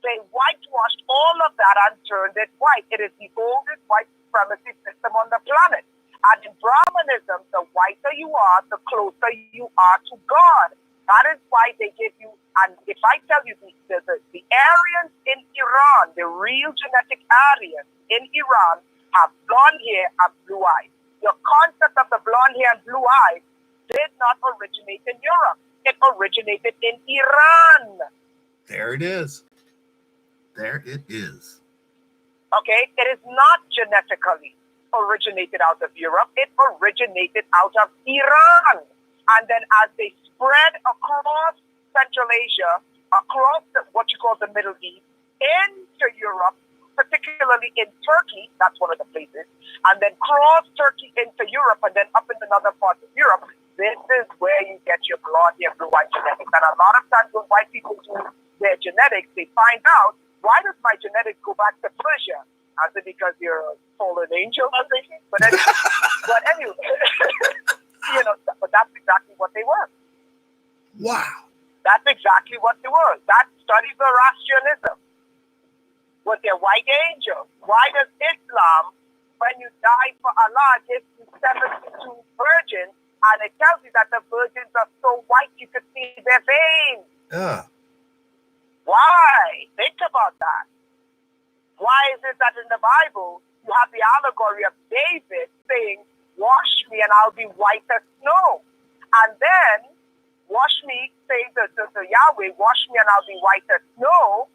they whitewashed all of that and turned it white. It is the oldest white supremacy system on the planet. And in Brahmanism, the whiter you are, the closer you are to God. That is why they give you, and if I tell you the Aryans in Iran, the real genetic Aryans in Iran have blonde hair and blue eyes. Your concept of the blonde hair and blue eyes did not originate in Europe. It originated in Iran. There it is. There it is. Okay? It is not genetically originated out of Europe. It originated out of Iran. And then as they spread across Central Asia, across what you call the Middle East, into Europe, particularly in Turkey, that's one of the places, and then cross Turkey into Europe and then up into another part of Europe, this is where you get your blonde hair, blue-eyed genetics. And a lot of times when white people do their genetics, they find out, why does my genetics go back to Persia? Is it because you're a fallen angel or something? But anyway, you know, but that's exactly what they were. Wow. That's exactly what they were. That studies Zoroastrianism with their white angels. Why does Islam, when you die for Allah, gives you 72 virgins, and it tells you that the virgins are so white you could see their veins? Why? Think about that. Why is it that in the Bible you have the allegory of David saying, wash me and I'll be white as snow? And then wash me, saying to Yahweh, wash me and I'll be white as snow.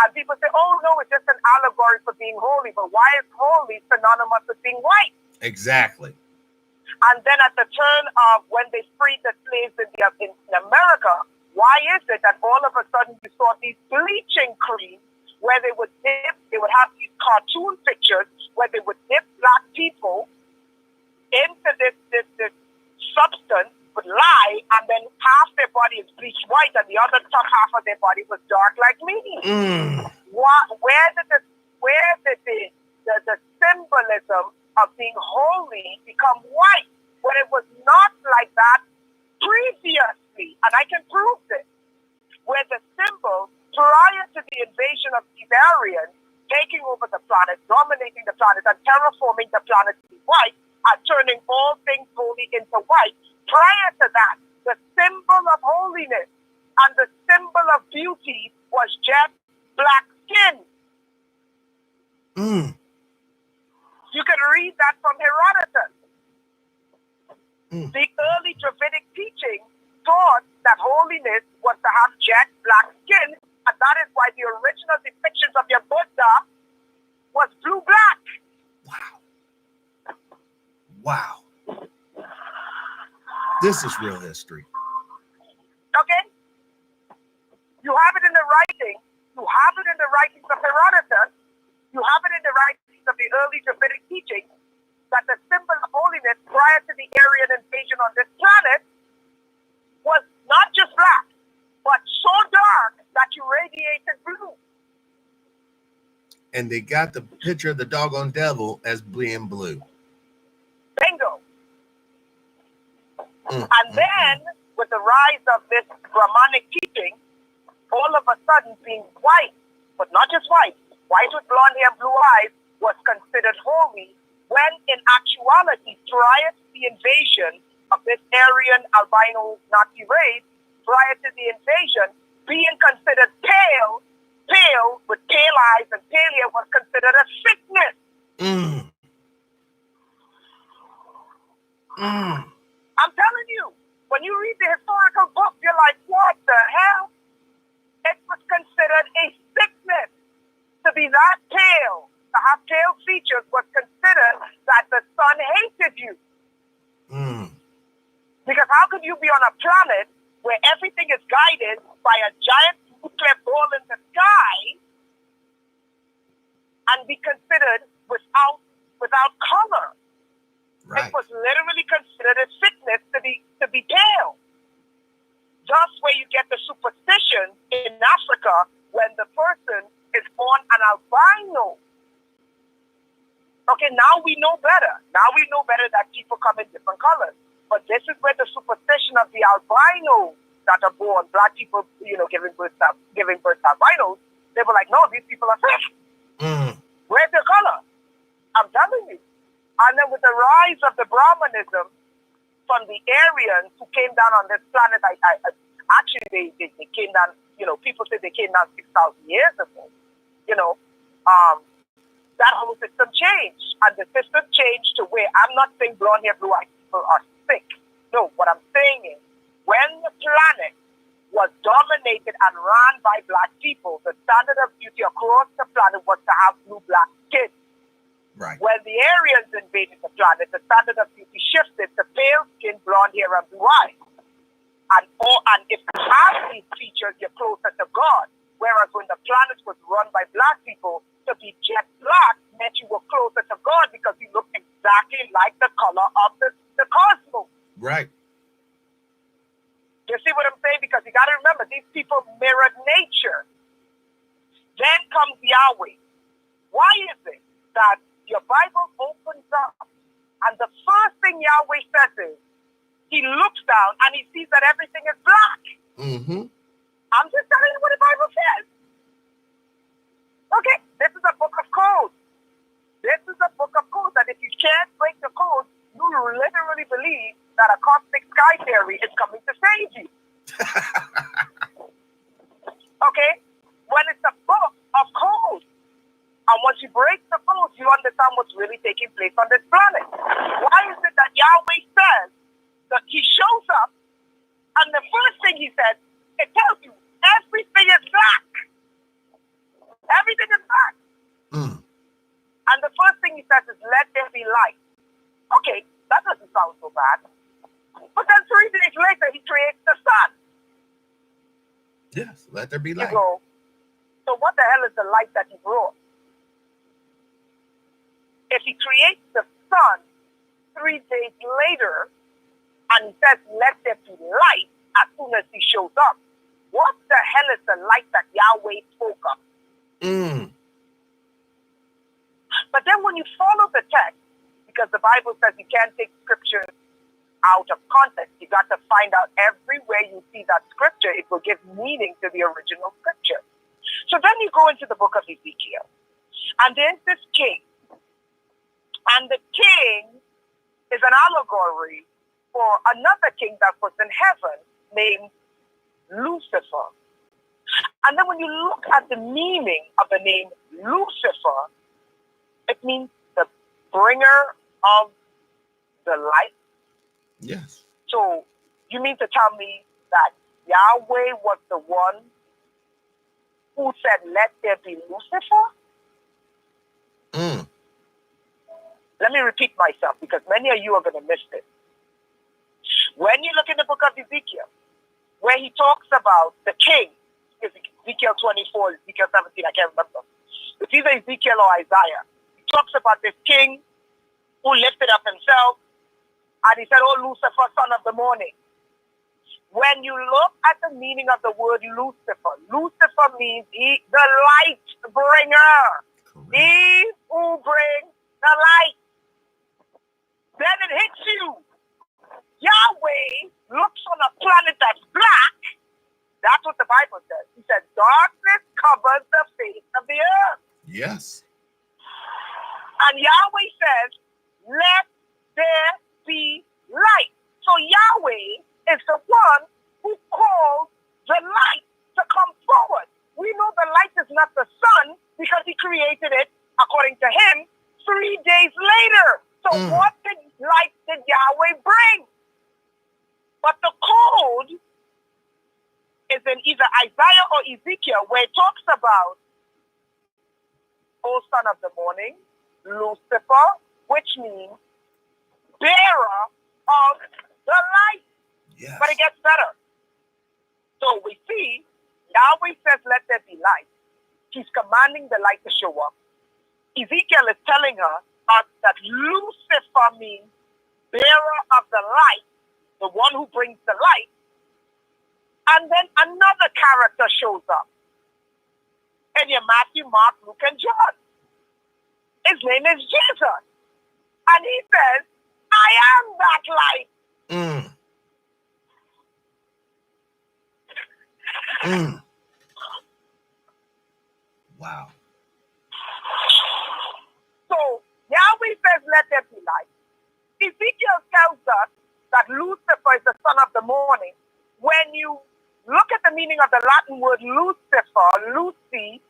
And people say, oh, no, it's just an allegory for being holy. But why is holy synonymous with being white? Exactly. And then at the turn of when they freed the slaves in America, why is it that all of a sudden you saw these bleaching creams where they would have these cartoon pictures where they would dip black people into this substance with lye, and then half their body is bleached white and the other top half of their body was dark like me? Where did the symbolism of being holy become white when it was not like that previously? And I can prove this. Where the symbol, prior to the invasion of these Aryans, taking over the planet, dominating the planet, and terraforming the planet to be white, and turning all things holy into white, prior to that, the symbol of holiness and the symbol of beauty was just black skin. You can read that from Herodotus. The early Dravidic teaching taught that holiness was to have jet black skin, and that is why the original depictions of your Buddha was blue-black. Wow. This is real history. Okay? You have it in the writing. You have it in the writings of Herodotus. You have it in the writings of the early Dravidic teaching that the symbol of invasion on this planet was not just black, but so dark that you radiated blue. And they got the picture of the doggone devil as being blue. Bingo. And then, with the rise of this Brahmanic teaching, all of a sudden being white, but not just white with blonde hair and blue eyes was considered holy, when in actuality, prior to the invasion of this Aryan albino Nazi race, prior to the invasion, being considered pale with pale eyes and pale hair was considered a sickness. I'm telling you, when you read the historical book, you're like, what the hell? It was considered a sickness to be that pale, to have pale features was considered that the sun hated you. Because how could you be on a planet where everything is guided by a giant nuclear ball in the sky and be considered without color? Right. It was literally considered a sickness to be pale. Thus, where you get the superstition in Africa when the person is born an albino. Okay, now we know better. Now we know better that people come in different colors. But this is where the superstition of the albinos that are born, black people, giving birth to albinos, they were like, no, these people are sick. Where's their color? I'm telling you. And then with the rise of the Brahmanism from the Aryans who came down on this planet, actually they came down, people say they came down 6,000 years ago. That whole system changed. And the system changed to where I'm not saying blonde hair, blue eyed people are sick. No, what I'm saying is when the planet was dominated and run by black people, the standard of beauty across the planet was to have blue-black skin. Right. When the Aryans invaded the planet, the standard of beauty shifted to pale skin, blonde hair, and blue eyes. And if you have these features, you're closer to God. Whereas when the planet was run by black people, to be jet black meant you were closer to God because you looked exactly like the color of the cosmos. Right. You see what I'm saying? Because you got to remember, these people mirrored nature. Then comes Yahweh. Why is it that your Bible opens up and the first thing Yahweh says is, he looks down and he sees that everything is black? I'm just telling you what the Bible says. Okay, this is a book of code. This is a book of code that if you can't break the code, you literally believe that a cosmic sky theory is coming to save you. Okay? When it's a book of code, and once you break the code, you understand what's really taking place on this planet. Why is it that Yahweh says that he shows up, and the first thing he says, it tells you everything is black. Everything is black. And the first thing he says is, let there be light. Okay, that doesn't sound so bad. But then 3 days later, he creates the sun. Yes, let there be light. You go, so what the hell is the light that he brought? If he creates the sun 3 days later, and he says, let there be light as soon as he shows up, what the hell is the light that Yahweh spoke of? But then when you follow the text, because the Bible says you can't take scripture out of context, you got to find out everywhere you see that scripture, it will give meaning to the original scripture. So then you go into the book of Ezekiel, and there's this king, and the king is an allegory for another king that was in heaven named Lucifer. And then when you look at the meaning of the name Lucifer, it means the bringer of the light. Yes. So you mean to tell me that Yahweh was the one who said, let there be Lucifer? Let me repeat myself because many of you are going to miss this. When you look in the book of Ezekiel, where he talks about the king, Ezekiel 24, Ezekiel 17, I can't remember. It's either Ezekiel or Isaiah. He talks about this king who lifted up himself And he said, "Oh, Lucifer, son of the morning." When you look at the meaning of the word Lucifer, Lucifer means the light bringer. Correct. He who brings the light. Then it hits you. Yahweh looks on a planet that's black. That's what the Bible says. He said, darkness covers the face of the earth. Yes. And Yahweh says, let there be light. So Yahweh is the one who calls the light to come forward. We know the light is not the sun because he created it, according to him, 3 days later. So what light did Yahweh bring? But the code is in either Isaiah or Ezekiel, where it talks about, O son of the morning, Lucifer, which means bearer of the light. Yes. But it gets better. So we see Yahweh says, let there be light. He's commanding the light to show up. Ezekiel is telling us that Lucifer means bearer of the light, the one who brings the light. And then another character shows up. And you Matthew, Mark, Luke, and John. His name is Jesus. And he says, I am that light. Wow. So Yahweh says, let there be light. Ezekiel tells us that Lucifer is the son of the morning. When you look at the meaning of the Latin word Lucifer, Lucy,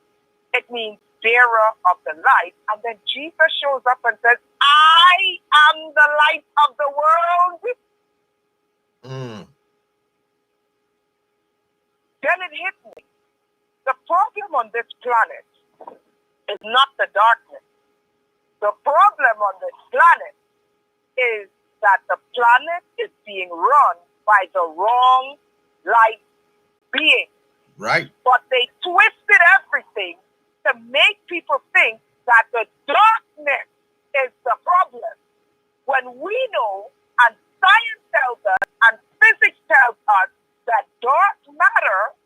it means bearer of the light. And then Jesus shows up and says, I am the light of the world. Then it hit me. The problem on this planet is not the darkness. The problem on this planet is that the planet is being run by the wrong light being. Right. But they twisted everything to make people think that the darkness is the problem. When we know, and science tells us, and physics tells us, that dark matter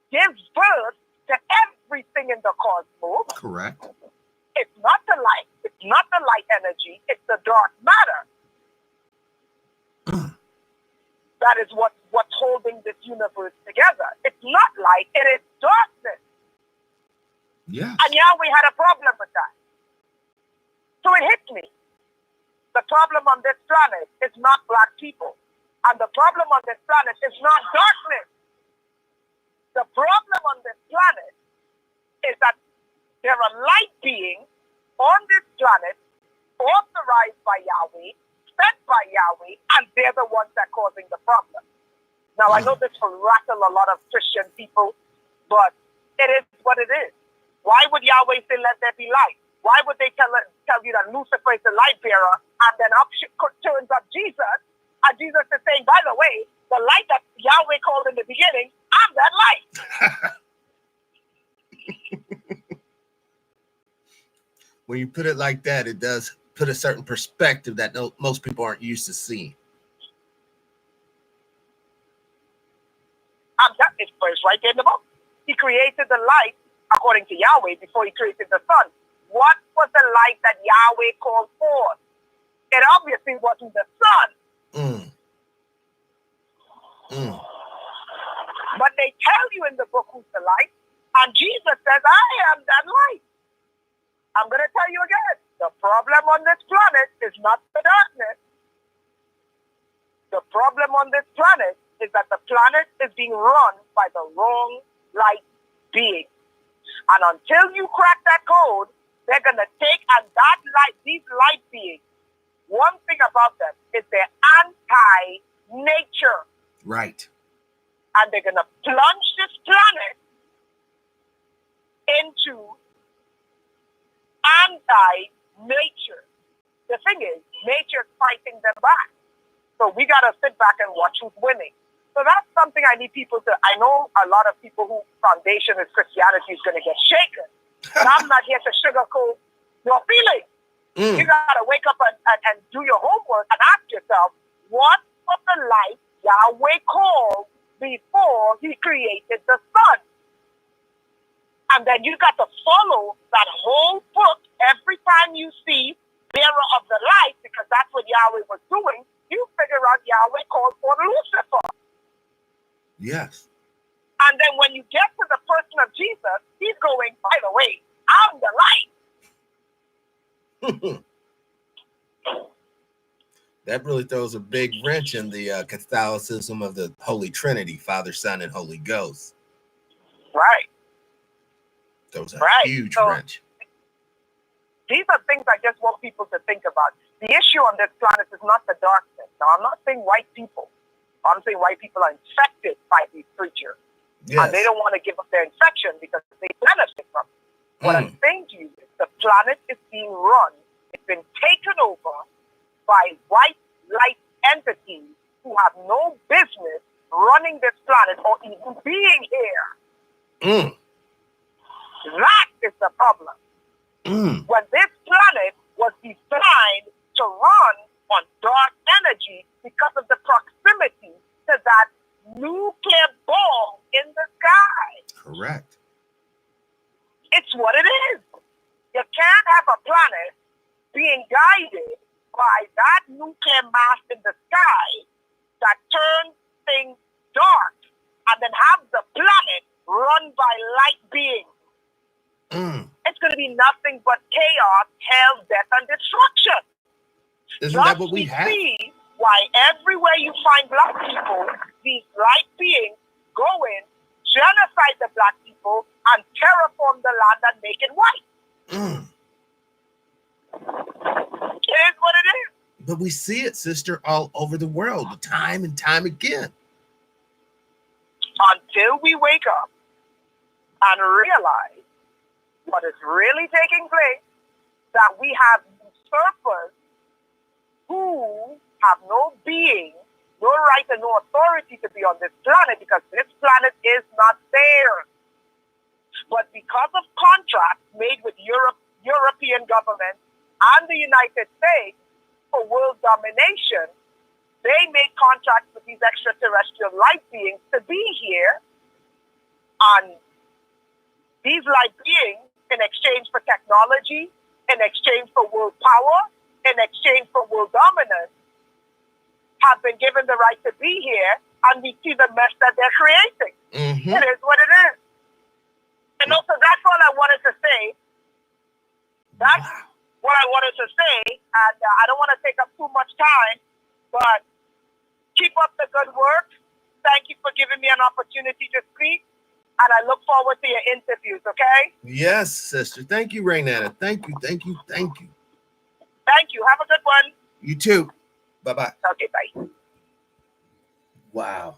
gives birth to everything in the cosmos. Correct. It's not the light. It's not the light energy. It's the dark matter. That is what's holding this universe together. It's not light. It is darkness. Yeah. And Yahweh had a problem with that. So it hit me. The problem on this planet is not black people. And the problem on this planet is not darkness. The problem on this planet is that there are light beings on this planet authorized by Yahweh, sent by Yahweh, and they're the ones that are causing the problem. Now, I know this will rattle a lot of Christian people, but it is what it is. Why would Yahweh say, let there be light? Why would they tell you that Lucifer is the light bearer, and then up turns up Jesus, and Jesus is saying, by the way, the light that Yahweh called in the beginning, I'm that light. When you put it like that, it does put a certain perspective that most people aren't used to seeing. It's right there in the book. He created the light according to Yahweh before he created the sun. What was the light that Yahweh called forth? It obviously wasn't the sun. But they tell you in the book who's the light, and Jesus says, I am that light. I'm going to tell you again, the problem on this planet is not the darkness. The problem on this planet is that the planet is being run by the wrong light being. And until you crack that code, they're going to take, and that light, these light beings, one thing about them is they're anti-nature. Right. And they're going to plunge this planet into anti-nature. The thing is, nature's fighting them back. So we got to sit back and watch who's winning. So that's something I need people to, I know a lot of people whose foundation is Christianity is going to get shaken. But I'm not here to sugarcoat your feelings. You got to wake up and do your homework and ask yourself, what was the light Yahweh called before he created the sun? And then you got to follow that whole book every time you see bearer of the light, because that's what Yahweh was doing. You figure out Yahweh called for Lucifer. Yes. And then when you get to the person of Jesus, he's going, by the way, I'm the light. That really throws a big wrench in the Catholicism of the Holy Trinity, Father, Son, and Holy Ghost. Right. Throws a Right. huge So, wrench. these are things I just want people to think about. The issue on this planet is not the darkness. Now, I'm not saying white people. I'm saying white people are infected by these creatures. Yes. And they don't want to give up their infection because they benefit from it. What I'm saying to you is the planet is being run. It's been taken over by white light entities who have no business running this planet or even being here. That is the problem. When this planet was designed to run on dark energy because of the proximity to that nuclear ball in the sky. Correct. It's what it is. You can't have a planet being guided by that nuclear mass in the sky that turns things dark and then have the planet run by light beings. It's going to be nothing but chaos, hell, death, and destruction. Isn't that what we have? See why everywhere you find black people, these light beings go in, genocide the black people, and terraform the land and make it white. It is what it is. But we see it, sister, all over the world, time and time again. Until we wake up and realize what is really taking place, that we have usurpers who have no being, no right and no authority to be on this planet, because this planet is not theirs. But because of contracts made with European governments and the United States for world domination, they made contracts with these extraterrestrial light beings to be here. And these light beings, in exchange for technology, in exchange for world power, in exchange for world dominance, have been given the right to be here, and we see the mess that they're creating. It is what it is. And also, that's all I wanted to say. That's what I wanted to say, and I don't want to take up too much time, but keep up the good work. Thank you for giving me an opportunity to speak, and I look forward to your interviews, okay? Yes, sister. Thank you, Rainetta. Thank you, thank you, thank you. Thank you. Have a good one. You too. Bye-bye. Okay, bye. Wow.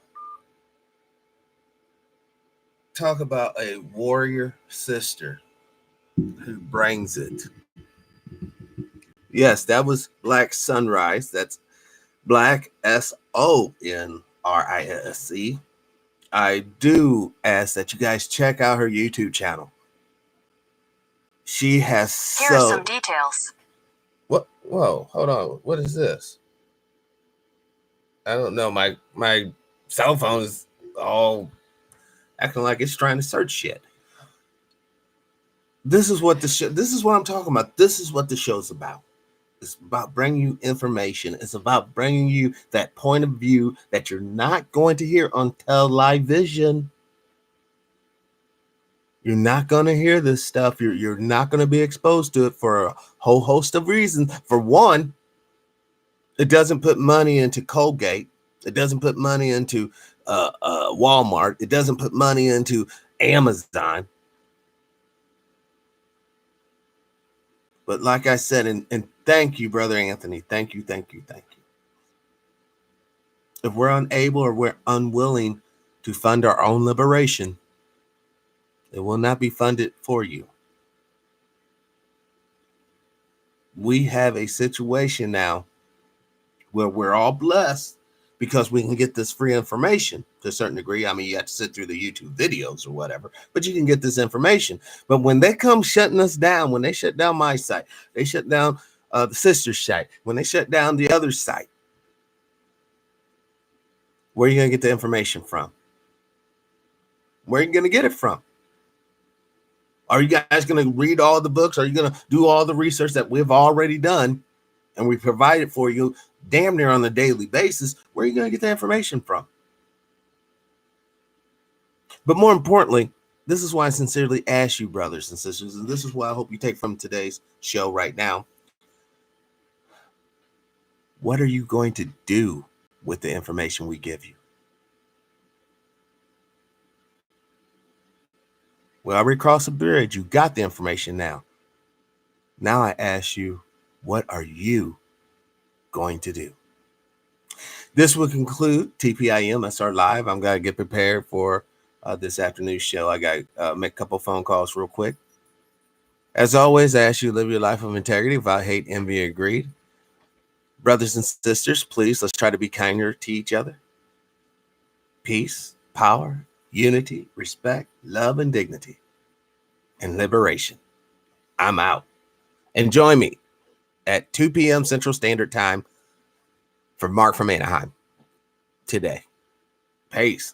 Talk about a warrior sister who brings it. Yes, that was Black Sunrise. That's Black SONRISE. I do ask that you guys check out her YouTube channel. She has Here are some details. What? Whoa, hold on. What is this? I don't know. My cell phone is all acting like it's trying to search shit. This is what this is what I'm talking about. This is what the show's about. It's about bringing you information. It's about bringing you that point of view that you're not going to hear on television. You're not going to hear this stuff. You're not going to be exposed to it for a whole host of reasons. For one, it doesn't put money into Colgate. It doesn't put money into Walmart. It doesn't put money into Amazon. But like I said, and thank you, Brother Anthony. Thank you, thank you, thank you. If we're unable or we're unwilling to fund our own liberation, it will not be funded for you. We have a situation now where we're all blessed because we can get this free information to a certain degree. I mean, you have to sit through the YouTube videos or whatever, but you can get this information. But when they come shutting us down, when they shut down my site, they shut down the sister site, when they shut down the other site, where are you going to get the information from? Where are you going to get it from? Are you guys going to read all the books? Are you going to do all the research that we've already done and we provide it for you damn near on a daily basis? Where are you going to get the information from? But more importantly, this is why I sincerely ask you, brothers and sisters, and this is what I hope you take from today's show right now. What are you going to do with the information we give you? We already crossed the bridge. You got the information now. Now I ask you, what are you going to do? This will conclude TPIM SR Live. I'm going to get prepared for this afternoon's show. I got to make a couple phone calls real quick. As always, I ask you to live your life of integrity without hate, envy, or greed. Brothers and sisters, please, let's try to be kinder to each other. Peace, power, unity, respect, love, and dignity, and liberation. I'm out. And join me at 2 p.m. Central Standard Time for Mark from Anaheim today. Peace.